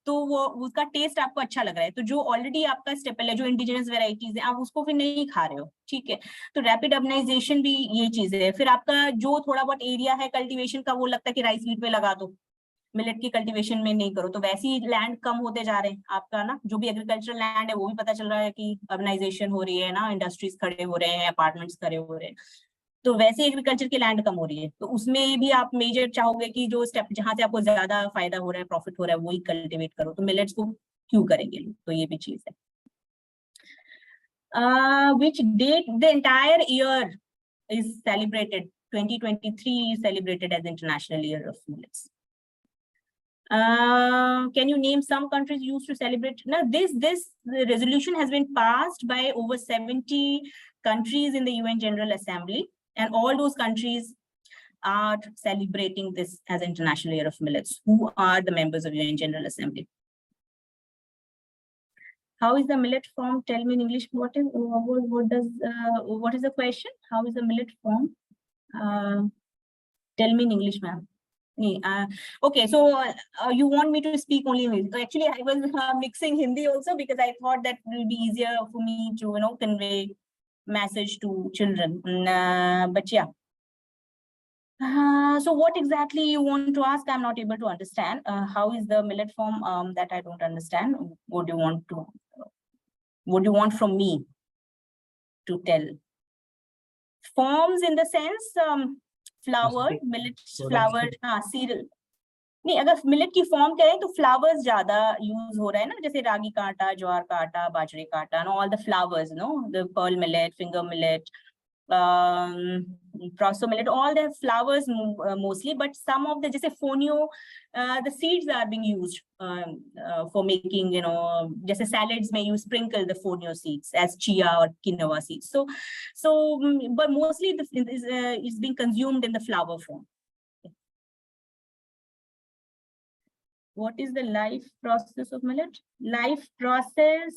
तो वो उसका टेस्ट आपको अच्छा लग रहा है, तो जो ऑलरेडी आपका स्टेपल है, जो इंडिजिनस वेराइटीज है, आप उसको फिर नहीं खा रहे हो, ठीक है. तो रैपिड अर्बनाइजेशन भी ये चीज है. फिर आपका जो थोड़ा बहुत एरिया है कल्टीवेशन का, वो लगता है कि राइस फील्ड पे लगा दो, मिलेट की कल्टीवेशन में नहीं करो, तो वैसे ही लैंड कम होते जा रहे हैं आपका ना. जो भी एग्रीकल्चरल लैंड है वो भी पता चल रहा है कि अर्बनाइजेशन हो रही है ना, इंडस्ट्रीज खड़े हो रहे हैं, अपार्टमेंट्स खड़े हो रहे हैं, तो वैसे एग्रीकल्चर की लैंड कम हो रही है. तो उसमें भी आप मेजर चाहोगे कि जो स्टेप जहां से आपको ज्यादा फायदा हो रहा है, प्रॉफिट हो रहा है, वही कल्टिवेट करो. तो मिलेट्स को क्यों करेंगे लोग, तो ये भी चीज है. Which date the entire year is celebrated? 2023 is celebrated as International Year of Millets. Can you name some countries used to celebrate? Now, this resolution has been passed by over 70 countries in the UN General Assembly, and all those countries are celebrating this as International Year of Millets. Who are the members of UN General Assembly? How is the millet formed? Tell me in English. What is the question? How is the millet formed? Tell me in English, ma'am. Okay, so you want me to speak only in English? Actually, I was mixing Hindi also, because I thought that will be easier for me to convey message to children. But yeah. So what exactly you want to ask? I'm not able to understand. How is the millet form? That I don't understand. What do you want from me to tell? Forms in the sense flowered, millet flowered, cereal. नहीं, अगर millet की form करें तो flowers ज्यादा use हो रहा है ना, जैसे रागी का आटा, ज्वार का आटा, बाजरे का आटा, all the flowers, the pearl millet, finger millet, proso millet, all the flowers mostly, but some of the जैसे fonio, the seeds are being used for making, जैसे salads में you sprinkle the fonio seeds as chia or quinoa seeds. So but mostly it's being consumed in the flower form. What is the life process of millet? Life process,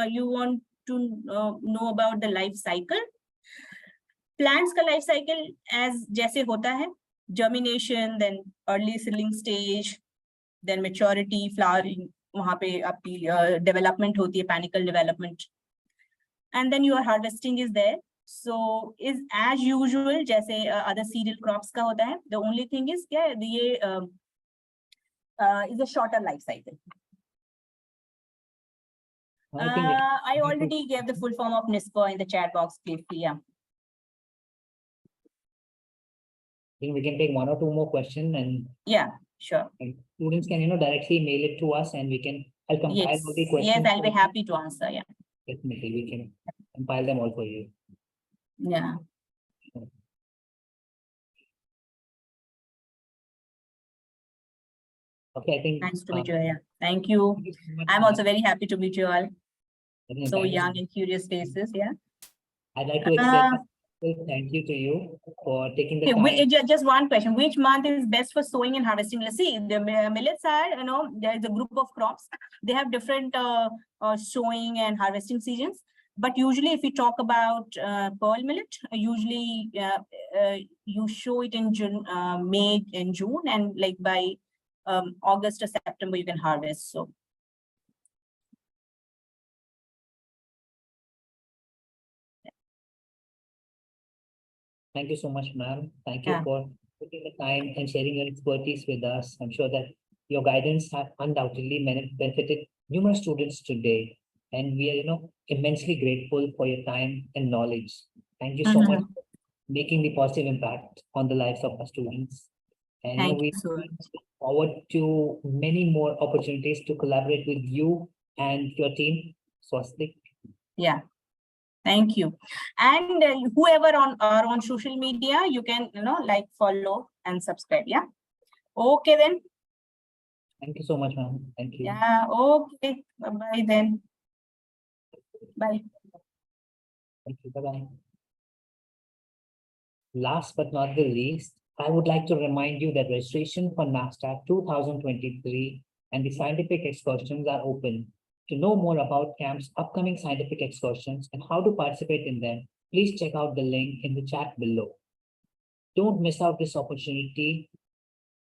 you want to know about the life cycle. Plants का life cycle as जैसे होता है, germination, then early seedling stage, then maturity, flowering, वहाँ पे आपकी development होती है, panicle development, and then your harvesting is there. So is as usual जैसे other cereal crops का होता है. The only thing is क्या ये is a shorter life cycle. I already gave the full form of NISPO in the chat box, please. Yeah. I think we can take one or two more questions, and yeah, sure. And students can directly mail it to us, and I'll compile all the questions. Yes, I'll be happy to answer. Yeah, definitely we can compile them all for you. Yeah. Okay, I think nice to meet you. Yeah, thank you. I'm also very happy to meet you all. So young and curious faces. Yeah. I'd like to extend thank you to you for taking the time. Just one question: which month is best for sowing and harvesting? Let's see. The millets are, there's a group of crops. They have different sowing and harvesting seasons. But usually, if we talk about pearl millet, usually you sow it in June, May and June, and like by August or September you can harvest. So. Thank you so much, ma'am. Thank you for taking the time and sharing your expertise with us. I'm sure that your guidance has undoubtedly benefited numerous students today. And we are, immensely grateful for your time and knowledge. Thank you so much for making the positive impact on the lives of our students. And Thank you so much. forward to many more opportunities to collaborate with you and your team. Swastik. Yeah. Thank you. And whoever are on social media, you can, like, follow and subscribe. Yeah. Okay then. Thank you so much, ma'am. Thank you. Yeah. Okay. Bye then. Bye. Thank you. Bye-bye. Last but not the least, I would like to remind you that registration for NASDAQ 2023 and the scientific excursions are open. To know more about CAMP's upcoming scientific excursions and how to participate in them, please check out the link in the chat below. Don't miss out this opportunity.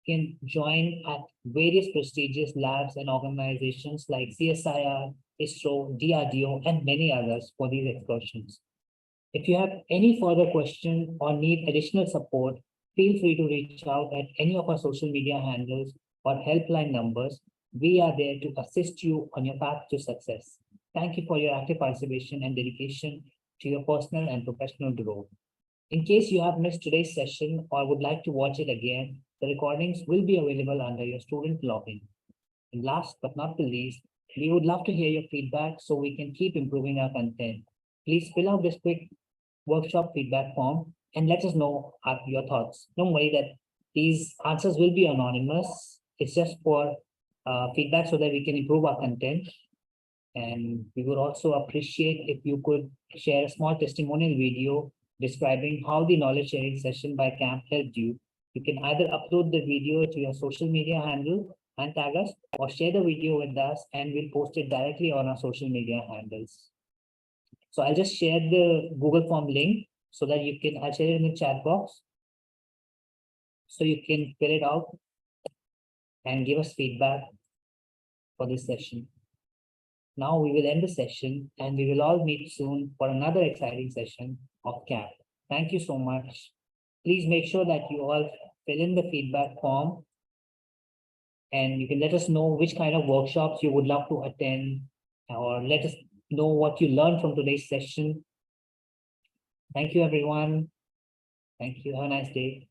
You can join at various prestigious labs and organizations like CSIR, ISRO, DRDO, and many others for these excursions. If you have any further questions or need additional support, feel free to reach out at any of our social media handles or helpline numbers. We are there to assist you on your path to success. Thank you for your active participation and dedication to your personal and professional growth. In case you have missed today's session or would like to watch it again, the recordings will be available under your student login. And last but not the least, we would love to hear your feedback so we can keep improving our content. Please fill out this quick workshop feedback form and let us know your thoughts. Don't worry that these answers will be anonymous. It's just for feedback so that we can improve our content. And we would also appreciate if you could share a small testimonial video describing how the knowledge sharing session by CAMP helped you. You can either upload the video to your social media handle and tag us, or share the video with us and we'll post it directly on our social media handles. So I'll just share the Google form link so that I'll share it in the chat box. So you can fill it out and give us feedback for this session. Now we will end the session and we will all meet soon for another exciting session of CAMP. Thank you so much. Please make sure that you all fill in the feedback form and you can let us know which kind of workshops you would love to attend, or let us know what you learned from today's session. Thank you, everyone. Thank you. Have a nice day.